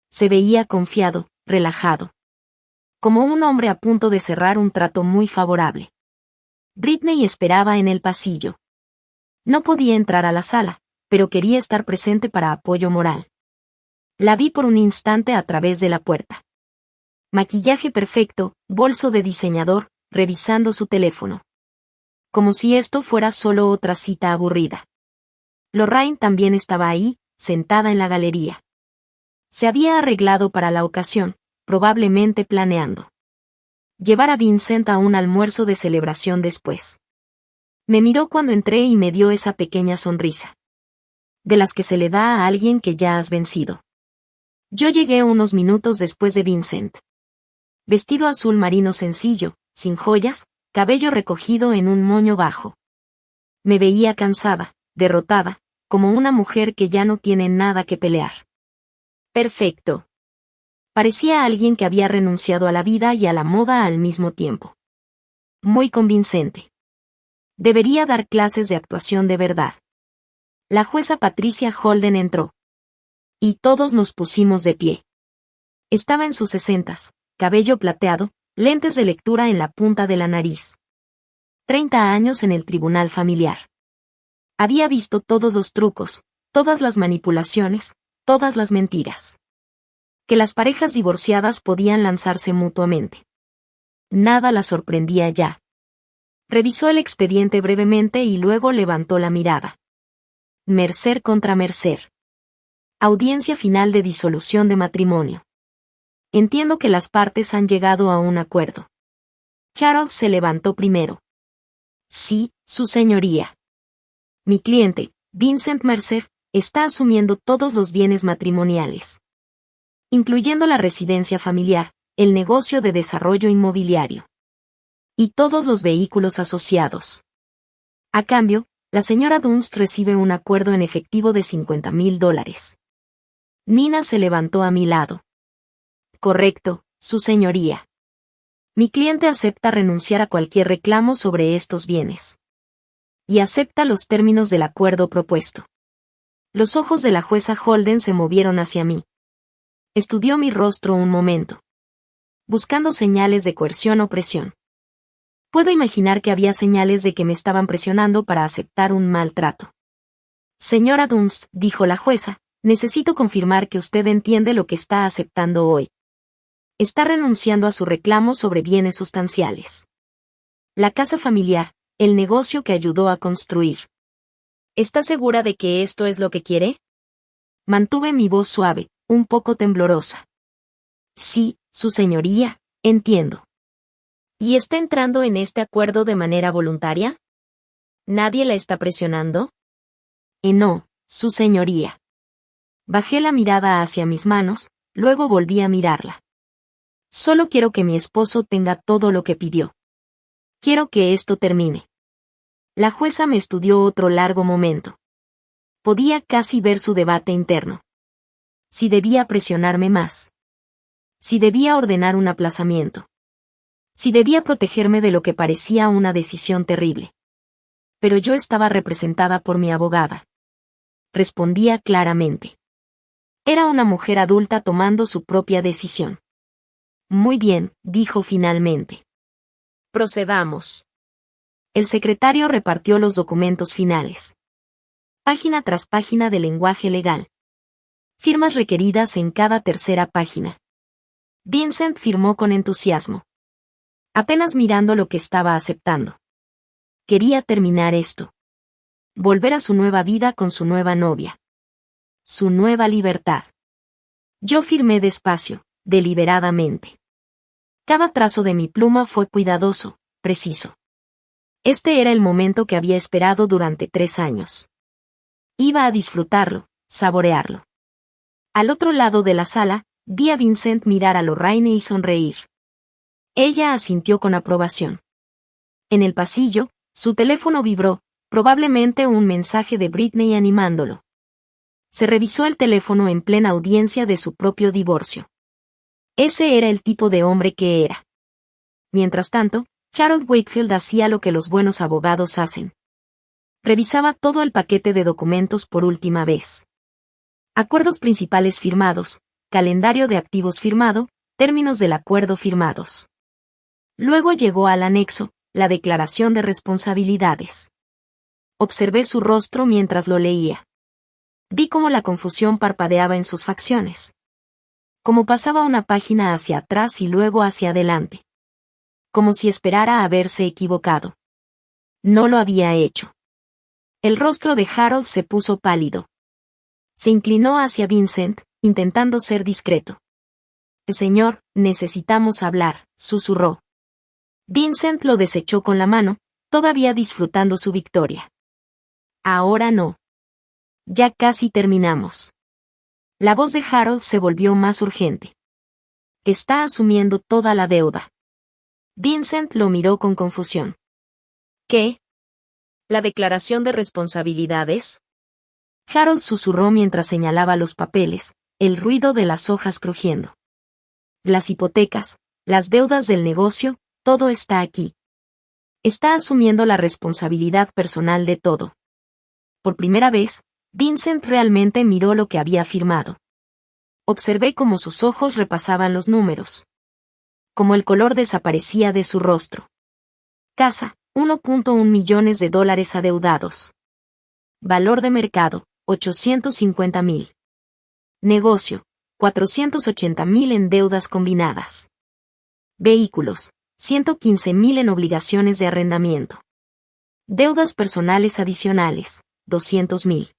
Se veía confiado, relajado. Como un hombre a punto de cerrar un trato muy favorable. Britney esperaba en el pasillo. No podía entrar a la sala, pero quería estar presente para apoyo moral. La vi por un instante a través de la puerta. Maquillaje perfecto, bolso de diseñador, revisando su teléfono. Como si esto fuera solo otra cita aburrida. Lorraine también estaba ahí, sentada en la galería. Se había arreglado para la ocasión, probablemente planeando llevar a Vincent a un almuerzo de celebración después. Me miró cuando entré y me dio esa pequeña sonrisa. De las que se le da a alguien que ya has vencido. Yo llegué unos minutos después de Vincent. Vestido azul marino sencillo, sin joyas, cabello recogido en un moño bajo. Me veía cansada, derrotada, como una mujer que ya no tiene nada que pelear. Perfecto. Parecía alguien que había renunciado a la vida y a la moda al mismo tiempo. Muy convincente. Debería dar clases de actuación de verdad. La jueza Patricia Holden entró. Y todos nos pusimos de pie. Estaba en sus 60s, cabello plateado, lentes de lectura en la punta de la nariz. 30 años en el tribunal familiar. Había visto todos los trucos, todas las manipulaciones, todas las mentiras. Que las parejas divorciadas podían lanzarse mutuamente. Nada la sorprendía ya. Revisó el expediente brevemente y luego levantó la mirada. Mercer contra Mercer. Audiencia final de disolución de matrimonio. Entiendo que las partes han llegado a un acuerdo. Charles se levantó primero. Sí, su señoría. Mi cliente, Vincent Mercer, está asumiendo todos los bienes matrimoniales. Incluyendo la residencia familiar, el negocio de desarrollo inmobiliario. Y todos los vehículos asociados. A cambio, la señora Dunst recibe un acuerdo en efectivo de $50,000. Nina se levantó a mi lado. Correcto, su señoría. Mi cliente acepta renunciar a cualquier reclamo sobre estos bienes. Y acepta los términos del acuerdo propuesto. Los ojos de la jueza Holden se movieron hacia mí. Estudió mi rostro un momento. Buscando señales de coerción o presión. Puedo imaginar que había señales de que me estaban presionando para aceptar un maltrato. Señora Dunst, dijo la jueza, necesito confirmar que usted entiende lo que está aceptando hoy. Está renunciando a su reclamo sobre bienes sustanciales. La casa familiar, el negocio que ayudó a construir. ¿Está segura de que esto es lo que quiere? Mantuve mi voz suave, un poco temblorosa. Sí, su señoría, entiendo. ¿Y está entrando en este acuerdo de manera voluntaria? ¿Nadie la está presionando? No, su señoría. Bajé la mirada hacia mis manos, luego volví a mirarla. Solo quiero que mi esposo tenga todo lo que pidió. Quiero que esto termine. La jueza me estudió otro largo momento. Podía casi ver su debate interno. Si debía presionarme más. Si debía ordenar un aplazamiento. Si debía protegerme de lo que parecía una decisión terrible. Pero yo estaba representada por mi abogada. Respondía claramente. Era una mujer adulta tomando su propia decisión. Muy bien, dijo finalmente. Procedamos. El secretario repartió los documentos finales. Página tras página de lenguaje legal. Firmas requeridas en cada tercera página. Vincent firmó con entusiasmo. Apenas mirando lo que estaba aceptando. Quería terminar esto. Volver a su nueva vida con su nueva novia. Su nueva libertad. Yo firmé despacio, deliberadamente. Cada trazo de mi pluma fue cuidadoso, preciso. Este era el momento que había esperado durante 3 años. Iba a disfrutarlo, saborearlo. Al otro lado de la sala, vi a Vincent mirar a Lorraine y sonreír. Ella asintió con aprobación. En el pasillo, su teléfono vibró, probablemente un mensaje de Britney animándolo. Se revisó el teléfono en plena audiencia de su propio divorcio. Ese era el tipo de hombre que era. Mientras tanto, Harold Wakefield hacía lo que los buenos abogados hacen. Revisaba todo el paquete de documentos por última vez. Acuerdos principales firmados, calendario de activos firmado, términos del acuerdo firmados. Luego llegó al anexo, la declaración de responsabilidades. Observé su rostro mientras lo leía. Vi cómo la confusión parpadeaba en sus facciones. Como pasaba una página hacia atrás y luego hacia adelante. Como si esperara haberse equivocado. No lo había hecho. El rostro de Harold se puso pálido. Se inclinó hacia Vincent, intentando ser discreto. Señor, necesitamos hablar, susurró. Vincent lo desechó con la mano, todavía disfrutando su victoria. Ahora no. Ya casi terminamos. La voz de Harold se volvió más urgente. Está asumiendo toda la deuda. Vincent lo miró con confusión. ¿Qué? ¿La declaración de responsabilidades? Harold susurró mientras señalaba los papeles, el ruido de las hojas crujiendo. Las hipotecas, las deudas del negocio, todo está aquí. Está asumiendo la responsabilidad personal de todo. Por primera vez, Vincent realmente miró lo que había firmado. Observé cómo sus ojos repasaban los números. Cómo el color desaparecía de su rostro. Casa, 1.1 millones de dólares adeudados. Valor de mercado, 850,000. Negocio, 480,000 en deudas combinadas. Vehículos, 115,000 en obligaciones de arrendamiento. Deudas personales adicionales, 200,000.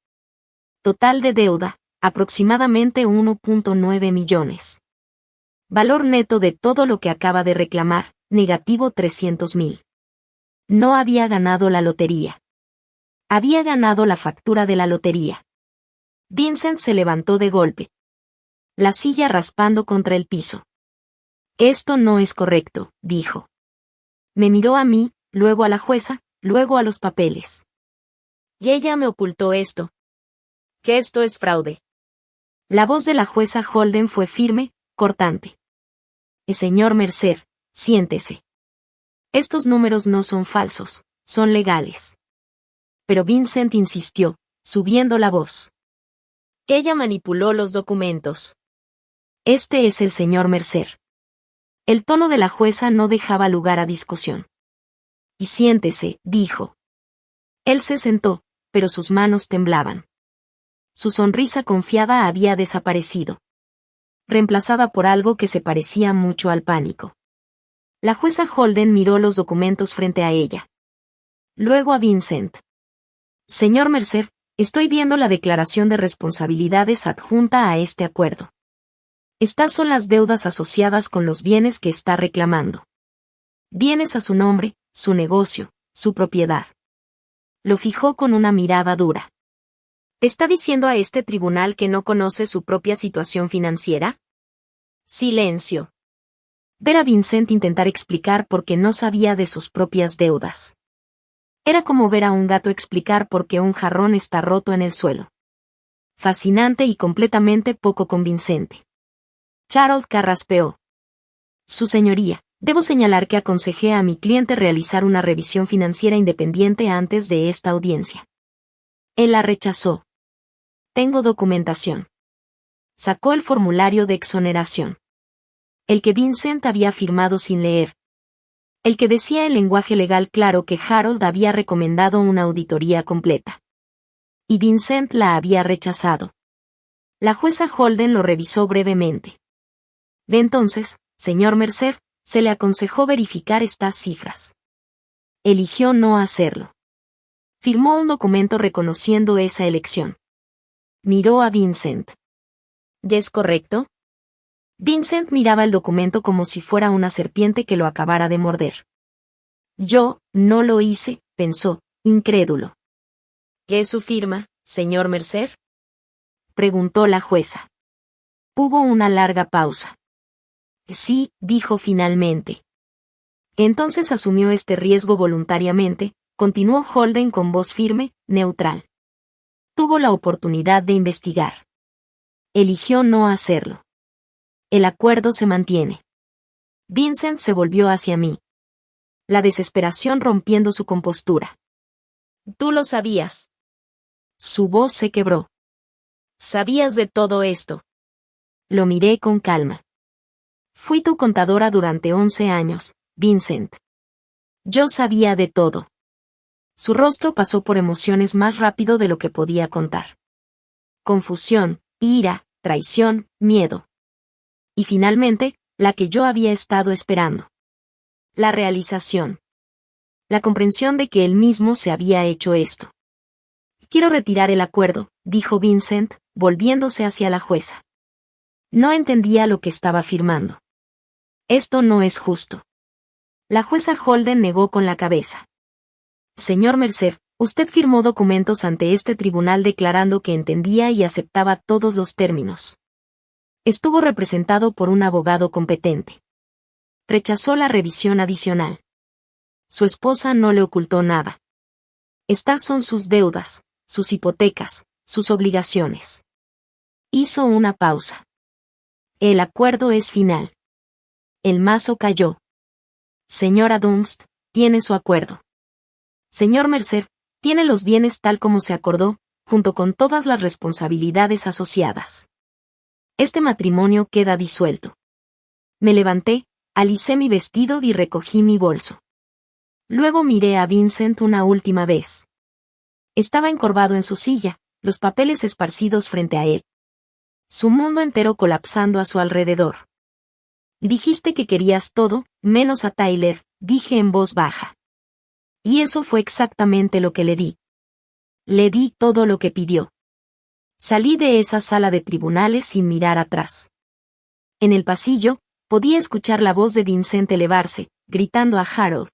Total de deuda, aproximadamente 1.9 millones. Valor neto de todo lo que acaba de reclamar, negativo 300,000. No había ganado la lotería. Había ganado la factura de la lotería. Vincent se levantó de golpe. La silla raspando contra el piso. Esto no es correcto, dijo. Me miró a mí, luego a la jueza, luego a los papeles. Y ella me ocultó esto. Que esto es fraude. La voz de la jueza Holden fue firme, cortante. Señor Mercer, siéntese. Estos números no son falsos, son legales. Pero Vincent insistió, subiendo la voz. Ella manipuló los documentos. Este es el señor Mercer. El tono de la jueza no dejaba lugar a discusión. Y siéntese, dijo. Él se sentó, pero sus manos temblaban. Su sonrisa confiada había desaparecido. Reemplazada por algo que se parecía mucho al pánico. La jueza Holden miró los documentos frente a ella. Luego a Vincent. Señor Mercer, estoy viendo la declaración de responsabilidades adjunta a este acuerdo. Estas son las deudas asociadas con los bienes que está reclamando. Bienes a su nombre, su negocio, su propiedad. Lo fijó con una mirada dura. ¿Está diciendo a este tribunal que no conoce su propia situación financiera? Silencio. Ver a Vincent intentar explicar por qué no sabía de sus propias deudas. Era como ver a un gato explicar por qué un jarrón está roto en el suelo. Fascinante y completamente poco convincente. Harold carraspeó. Su señoría, debo señalar que aconsejé a mi cliente realizar una revisión financiera independiente antes de esta audiencia. Él la rechazó. Tengo documentación. Sacó el formulario de exoneración. El que Vincent había firmado sin leer. El que decía en lenguaje legal claro que Harold había recomendado una auditoría completa. Y Vincent la había rechazado. La jueza Holden lo revisó brevemente. De entonces, señor Mercer, se le aconsejó verificar estas cifras. Eligió no hacerlo. Firmó un documento reconociendo esa elección. Miró a Vincent. ¿Ya es correcto? Vincent miraba el documento como si fuera una serpiente que lo acabara de morder. Yo, no lo hice, pensó, incrédulo. ¿Qué es su firma, señor Mercer? Preguntó la jueza. Hubo una larga pausa. Sí, dijo finalmente. Entonces asumió este riesgo voluntariamente, continuó Holden con voz firme, neutral. Tuvo la oportunidad de investigar. Eligió no hacerlo. El acuerdo se mantiene. Vincent se volvió hacia mí. La desesperación rompiendo su compostura. Tú lo sabías. Su voz se quebró. ¿Sabías de todo esto? Lo miré con calma. Fui tu contadora durante 11 años, Vincent. Yo sabía de todo. Su rostro pasó por emociones más rápido de lo que podía contar. Confusión, ira, traición, miedo. Y finalmente, la que yo había estado esperando. La realización. La comprensión de que él mismo se había hecho esto. Quiero retirar el acuerdo, dijo Vincent, volviéndose hacia la jueza. No entendía lo que estaba firmando. Esto no es justo. La jueza Holden negó con la cabeza. Señor Mercer, usted firmó documentos ante este tribunal declarando que entendía y aceptaba todos los términos. Estuvo representado por un abogado competente. Rechazó la revisión adicional. Su esposa no le ocultó nada. Estas son sus deudas, sus hipotecas, sus obligaciones. Hizo una pausa. El acuerdo es final. El mazo cayó. Señora Dunst, tiene su acuerdo. Señor Mercer, tiene los bienes tal como se acordó, junto con todas las responsabilidades asociadas. Este matrimonio queda disuelto. Me levanté, alicé mi vestido y recogí mi bolso. Luego miré a Vincent una última vez. Estaba encorvado en su silla, los papeles esparcidos frente a él. Su mundo entero colapsando a su alrededor. Dijiste que querías todo, menos a Tyler, dije en voz baja. Y eso fue exactamente lo que le di. Le di todo lo que pidió. Salí de esa sala de tribunales sin mirar atrás. En el pasillo, podía escuchar la voz de Vincent elevarse, gritando a Harold.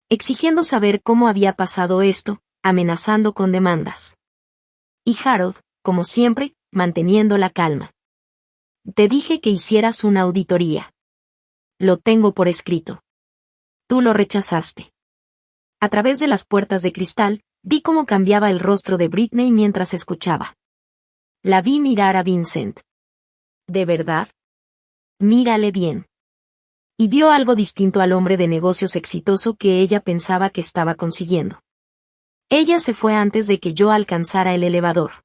Exigiendo saber cómo había pasado esto, amenazando con demandas. Y Harold, como siempre, manteniendo la calma. Te dije que hicieras una auditoría. Lo tengo por escrito. Tú lo rechazaste. A través de las puertas de cristal, vi cómo cambiaba el rostro de Britney mientras escuchaba. La vi mirar a Vincent. ¿De verdad? Mírale bien. Y vio algo distinto al hombre de negocios exitoso que ella pensaba que estaba consiguiendo. Ella se fue antes de que yo alcanzara el elevador.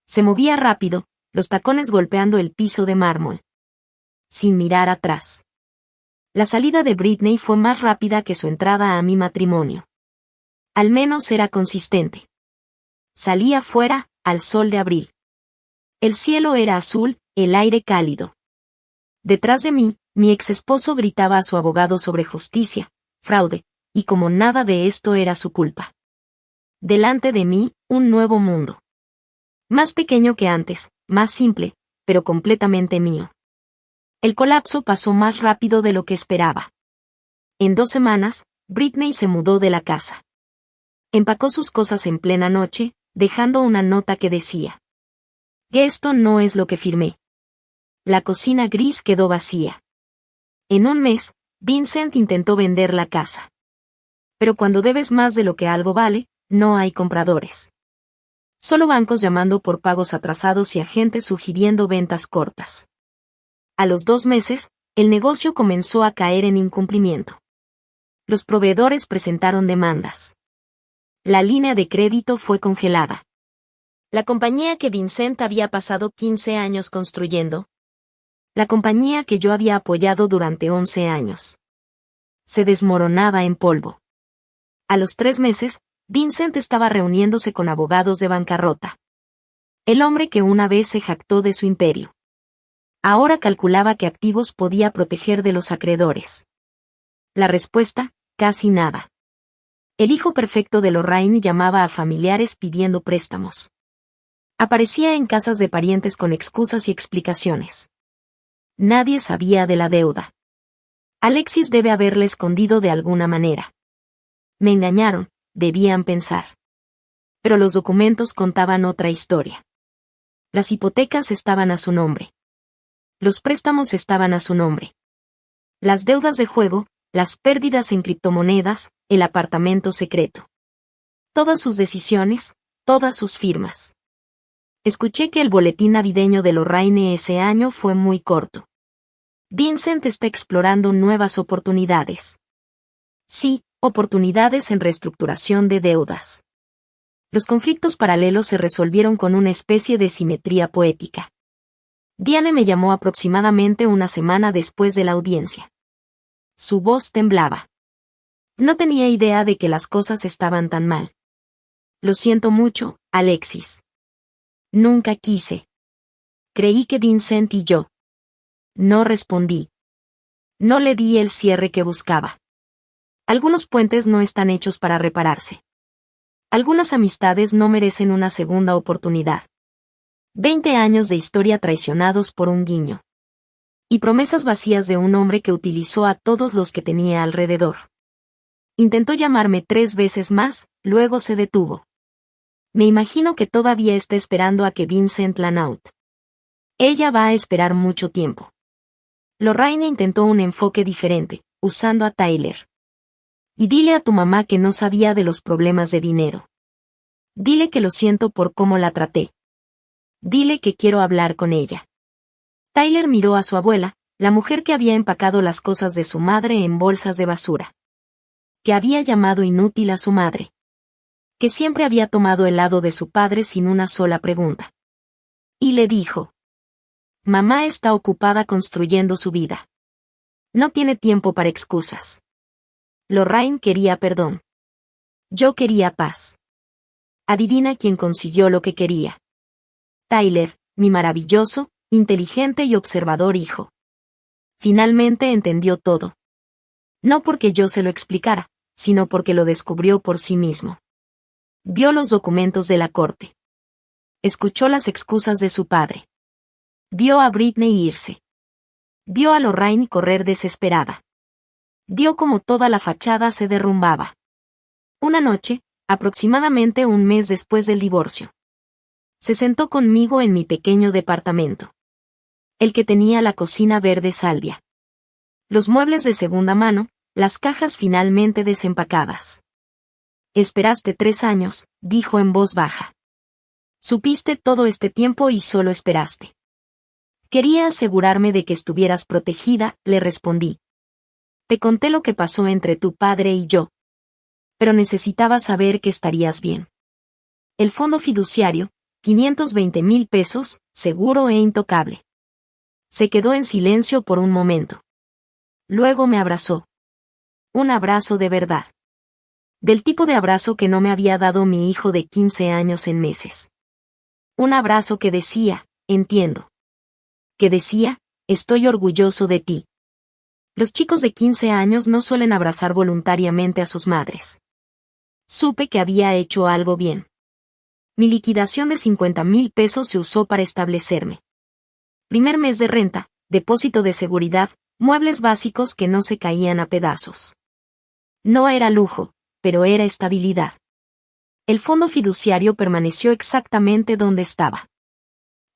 Se movía rápido, los tacones golpeando el piso de mármol. Sin mirar atrás. La salida de Britney fue más rápida que su entrada a mi matrimonio. Al menos era consistente. Salía fuera, al sol de abril. El cielo era azul, el aire cálido. Detrás de mí, mi ex esposo gritaba a su abogado sobre justicia, fraude, y como nada de esto era su culpa. Delante de mí, un nuevo mundo. Más pequeño que antes, más simple, pero completamente mío. El colapso pasó más rápido de lo que esperaba. En 2 semanas, Britney se mudó de la casa. Empacó sus cosas en plena noche, dejando una nota que decía: esto no es lo que firmé. La cocina gris quedó vacía. En un mes, Vincent intentó vender la casa. Pero cuando debes más de lo que algo vale, no hay compradores. Solo bancos llamando por pagos atrasados y agentes sugiriendo ventas cortas. A los 2 meses, el negocio comenzó a caer en incumplimiento. Los proveedores presentaron demandas. La línea de crédito fue congelada. La compañía que Vincent había pasado 15 años construyendo La compañía que yo había apoyado durante 11 años. Se desmoronaba en polvo. A los 3 meses, Vincent estaba reuniéndose con abogados de bancarrota. El hombre que una vez se jactó de su imperio. Ahora calculaba qué activos podía proteger de los acreedores. La respuesta, casi nada. El hijo perfecto de Lorraine llamaba a familiares pidiendo préstamos. Aparecía en casas de parientes con excusas y explicaciones. Nadie sabía de la deuda. Alexis debe haberle escondido de alguna manera. Me engañaron, debían pensar. Pero los documentos contaban otra historia. Las hipotecas estaban a su nombre. Los préstamos estaban a su nombre. Las deudas de juego, las pérdidas en criptomonedas, el apartamento secreto. Todas sus decisiones, todas sus firmas. Escuché que el boletín navideño de Lorraine ese año fue muy corto. Vincent está explorando nuevas oportunidades. Sí, oportunidades en reestructuración de deudas. Los conflictos paralelos se resolvieron con una especie de simetría poética. Diane me llamó aproximadamente una semana después de la audiencia. Su voz temblaba. No tenía idea de que las cosas estaban tan mal. Lo siento mucho, Alexis. Nunca quise. Creí que Vincent y yo. No respondí. No le di el cierre que buscaba. Algunos puentes no están hechos para repararse. Algunas amistades no merecen una segunda oportunidad. 20 años de historia traicionados por un guiño. Y promesas vacías de un hombre que utilizó a todos los que tenía alrededor. Intentó llamarme 3 veces más, luego se detuvo. Me imagino que todavía está esperando a que Vincent Lanaut. Ella va a esperar mucho tiempo. Lorraine intentó un enfoque diferente, usando a Tyler. Y dile a tu mamá que no sabía de los problemas de dinero. Dile que lo siento por cómo la traté. Dile que quiero hablar con ella. Tyler miró a su abuela, la mujer que había empacado las cosas de su madre en bolsas de basura. Que había llamado inútil a su madre. Que siempre había tomado el lado de su padre sin una sola pregunta. Y le dijo: mamá está ocupada construyendo su vida. No tiene tiempo para excusas. Lorraine quería perdón. Yo quería paz. Adivina quién consiguió lo que quería. Tyler, mi maravilloso, inteligente y observador hijo. Finalmente entendió todo. No porque yo se lo explicara, sino porque lo descubrió por sí mismo. Vio los documentos de la corte. Escuchó las excusas de su padre. Vio a Britney irse. Vio a Lorraine correr desesperada. Vio cómo toda la fachada se derrumbaba. Una noche, aproximadamente un mes después del divorcio. Se sentó conmigo en mi pequeño departamento. El que tenía la cocina verde salvia. Los muebles de segunda mano, las cajas finalmente desempacadas. Esperaste 3 años, dijo en voz baja. Supiste todo este tiempo y solo esperaste. Quería asegurarme de que estuvieras protegida, le respondí. Te conté lo que pasó entre tu padre y yo. Pero necesitaba saber que estarías bien. El fondo fiduciario, 520,000 pesos, seguro e intocable. Se quedó en silencio por un momento. Luego me abrazó. Un abrazo de verdad. Del tipo de abrazo que no me había dado mi hijo de 15 años en meses. Un abrazo que decía, entiendo. Que decía, estoy orgulloso de ti. Los chicos de 15 años no suelen abrazar voluntariamente a sus madres. Supe que había hecho algo bien. Mi liquidación de 50,000 pesos se usó para establecerme. Primer mes de renta, depósito de seguridad, muebles básicos que no se caían a pedazos. No era lujo, pero era estabilidad. El fondo fiduciario permaneció exactamente donde estaba.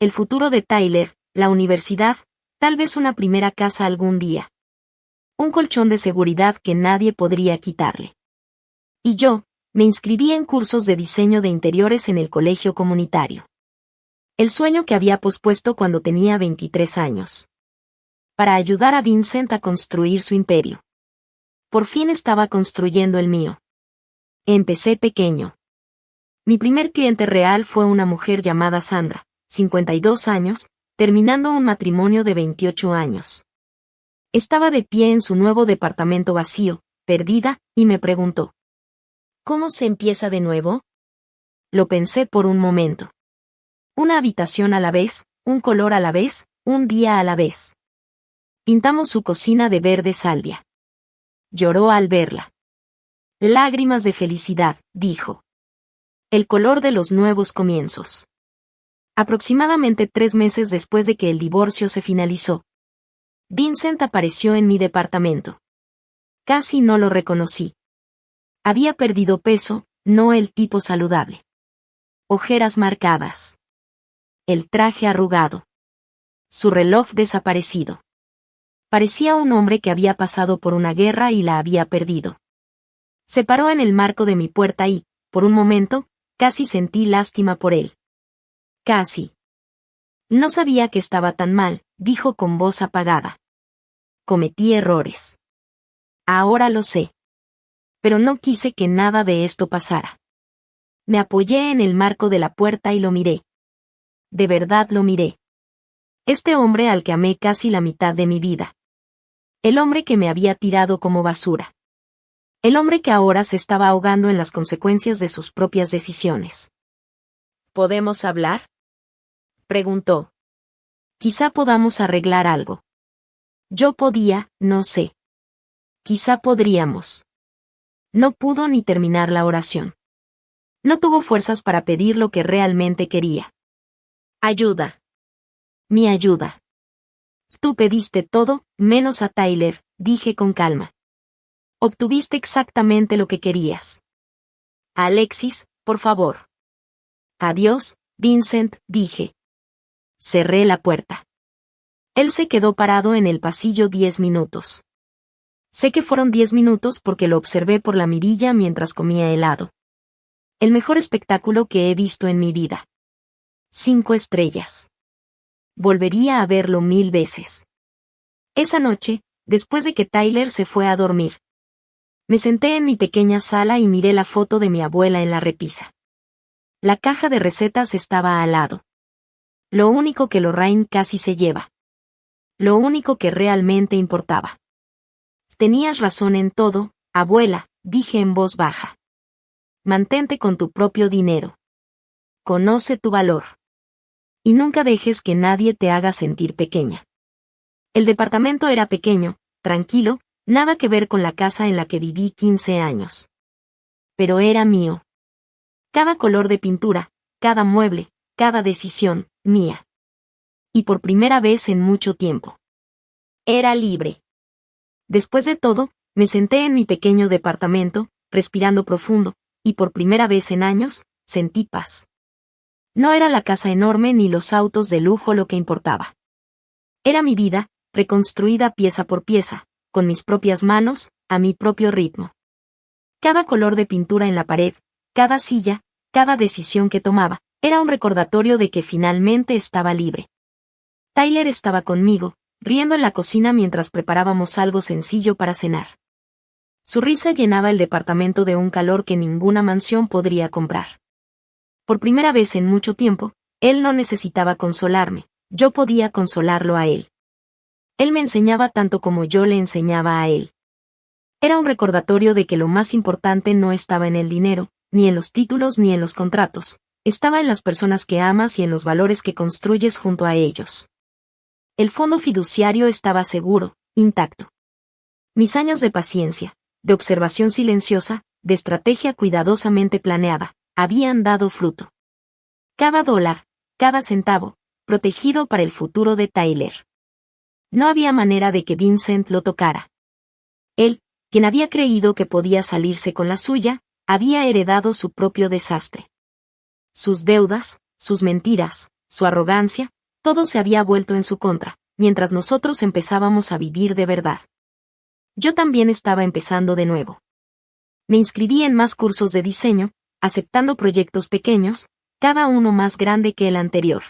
El futuro de Tyler, la universidad, tal vez una primera casa algún día. Un colchón de seguridad que nadie podría quitarle. Y yo, me inscribí en cursos de diseño de interiores en el colegio comunitario. El sueño que había pospuesto cuando tenía 23 años. Para ayudar a Vincent a construir su imperio. Por fin estaba construyendo el mío. Empecé pequeño. Mi primer cliente real fue una mujer llamada Sandra, 52 años, terminando un matrimonio de 28 años. Estaba de pie en su nuevo departamento vacío, perdida, y me preguntó: ¿cómo se empieza de nuevo? Lo pensé por un momento. Una habitación a la vez, un color a la vez, un día a la vez. Pintamos su cocina de verde salvia. Lloró al verla. Lágrimas de felicidad, dijo. El color de los nuevos comienzos. Aproximadamente 3 meses después de que el divorcio se finalizó, Vincent apareció en mi departamento. Casi no lo reconocí. Había perdido peso, no el tipo saludable. Ojeras marcadas. El traje arrugado. Su reloj desaparecido. Parecía un hombre que había pasado por una guerra y la había perdido. Se paró en el marco de mi puerta y, por un momento, casi sentí lástima por él. Casi. No sabía que estaba tan mal, dijo con voz apagada. Cometí errores. Ahora lo sé. Pero no quise que nada de esto pasara. Me apoyé en el marco de la puerta y lo miré. De verdad lo miré. Este hombre al que amé casi la mitad de mi vida. El hombre que me había tirado como basura. El hombre que ahora se estaba ahogando en las consecuencias de sus propias decisiones. ¿Podemos hablar?, preguntó. Quizá podamos arreglar algo. Yo podía, no sé. Quizá podríamos. No pudo ni terminar la oración. No tuvo fuerzas para pedir lo que realmente quería. Ayuda. Mi ayuda. Tú pediste todo, menos a Tyler, dije con calma. Obtuviste exactamente lo que querías. Alexis, por favor. Adiós, Vincent, dije. Cerré la puerta. Él se quedó parado en el pasillo 10 minutos. Sé que fueron 10 minutos porque lo observé por la mirilla mientras comía helado. El mejor espectáculo que he visto en mi vida. 5 estrellas. Volvería a verlo 1000 veces. Esa noche, después de que Tyler se fue a dormir, me senté en mi pequeña sala y miré la foto de mi abuela en la repisa. La caja de recetas estaba al lado. Lo único que Lorraine casi se lleva. Lo único que realmente importaba. Tenías razón en todo, abuela, dije en voz baja. Mantente con tu propio dinero. Conoce tu valor. Y nunca dejes que nadie te haga sentir pequeña. El departamento era pequeño, tranquilo, nada que ver con la casa en la que viví 15 años. Pero era mío. Cada color de pintura, cada mueble, cada decisión, mía. Y por primera vez en mucho tiempo. Era libre. Después de todo, me senté en mi pequeño departamento, respirando profundo, y por primera vez en años, sentí paz. No era la casa enorme ni los autos de lujo lo que importaba. Era mi vida, reconstruida pieza por pieza, con mis propias manos, a mi propio ritmo. Cada color de pintura en la pared, cada silla, cada decisión que tomaba, era un recordatorio de que finalmente estaba libre. Tyler estaba conmigo, riendo en la cocina mientras preparábamos algo sencillo para cenar. Su risa llenaba el departamento de un calor que ninguna mansión podría comprar. Por primera vez en mucho tiempo, él no necesitaba consolarme, yo podía consolarlo a él. Él me enseñaba tanto como yo le enseñaba a él. Era un recordatorio de que lo más importante no estaba en el dinero, ni en los títulos ni en los contratos, estaba en las personas que amas y en los valores que construyes junto a ellos. El fondo fiduciario estaba seguro, intacto. Mis años de paciencia, de observación silenciosa, de estrategia cuidadosamente planeada, habían dado fruto. Cada dólar, cada centavo, protegido para el futuro de Tyler. No había manera de que Vincent lo tocara. Él, quien había creído que podía salirse con la suya, había heredado su propio desastre. Sus deudas, sus mentiras, su arrogancia, todo se había vuelto en su contra, mientras nosotros empezábamos a vivir de verdad. Yo también estaba empezando de nuevo. Me inscribí en más cursos de diseño, aceptando proyectos pequeños, cada uno más grande que el anterior.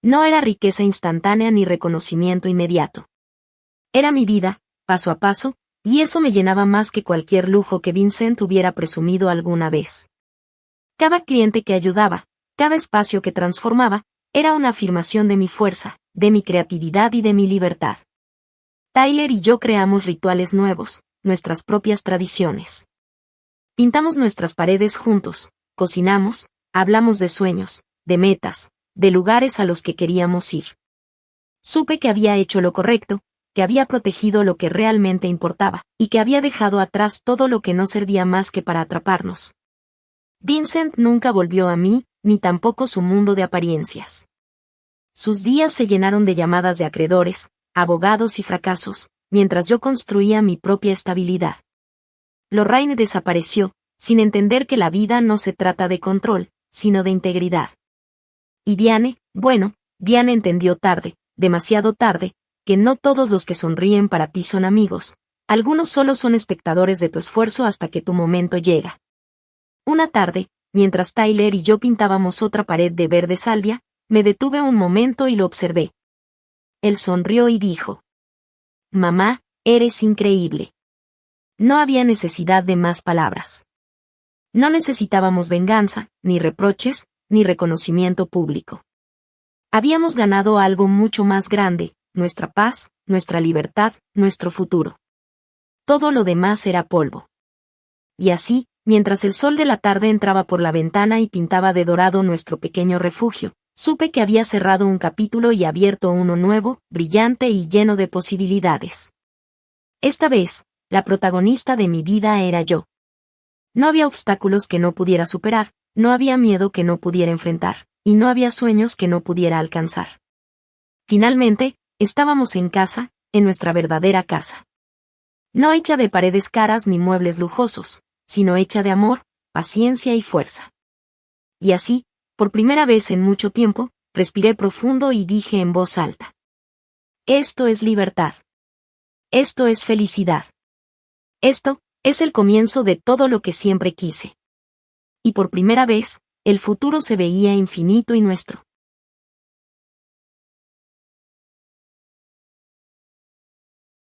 No era riqueza instantánea ni reconocimiento inmediato. Era mi vida, paso a paso, y eso me llenaba más que cualquier lujo que Vincent hubiera presumido alguna vez. Cada cliente que ayudaba, cada espacio que transformaba, Era una afirmación de mi fuerza, de mi creatividad y de mi libertad. Tyler y yo creamos rituales nuevos, nuestras propias tradiciones. Pintamos nuestras paredes juntos, cocinamos, hablamos de sueños, de metas, de lugares a los que queríamos ir. Supe que había hecho lo correcto, que había protegido lo que realmente importaba, y que había dejado atrás todo lo que no servía más que para atraparnos. Vincent nunca volvió a mí, ni tampoco su mundo de apariencias. Sus días se llenaron de llamadas de acreedores, abogados y fracasos, mientras yo construía mi propia estabilidad. Lorraine desapareció, sin entender que la vida no se trata de control, sino de integridad. Y Diane entendió tarde, demasiado tarde, que no todos los que sonríen para ti son amigos, algunos solo son espectadores de tu esfuerzo hasta que tu momento llega. Una tarde, mientras Tyler y yo pintábamos otra pared de verde salvia, me detuve un momento y lo observé. Él sonrió y dijo: «Mamá, eres increíble». No había necesidad de más palabras. No necesitábamos venganza, ni reproches, ni reconocimiento público. Habíamos ganado algo mucho más grande, nuestra paz, nuestra libertad, nuestro futuro. Todo lo demás era polvo. Y así, mientras el sol de la tarde entraba por la ventana y pintaba de dorado nuestro pequeño refugio, supe que había cerrado un capítulo y abierto uno nuevo, brillante y lleno de posibilidades. Esta vez, la protagonista de mi vida era yo. No había obstáculos que no pudiera superar, no había miedo que no pudiera enfrentar, y no había sueños que no pudiera alcanzar. Finalmente, estábamos en casa, en nuestra verdadera casa. No hecha de paredes caras ni muebles lujosos, sino hecha de amor, paciencia y fuerza. Y así, por primera vez en mucho tiempo, respiré profundo y dije en voz alta: «Esto es libertad. Esto es felicidad. Esto es el comienzo de todo lo que siempre quise». Y por primera vez, el futuro se veía infinito y nuestro.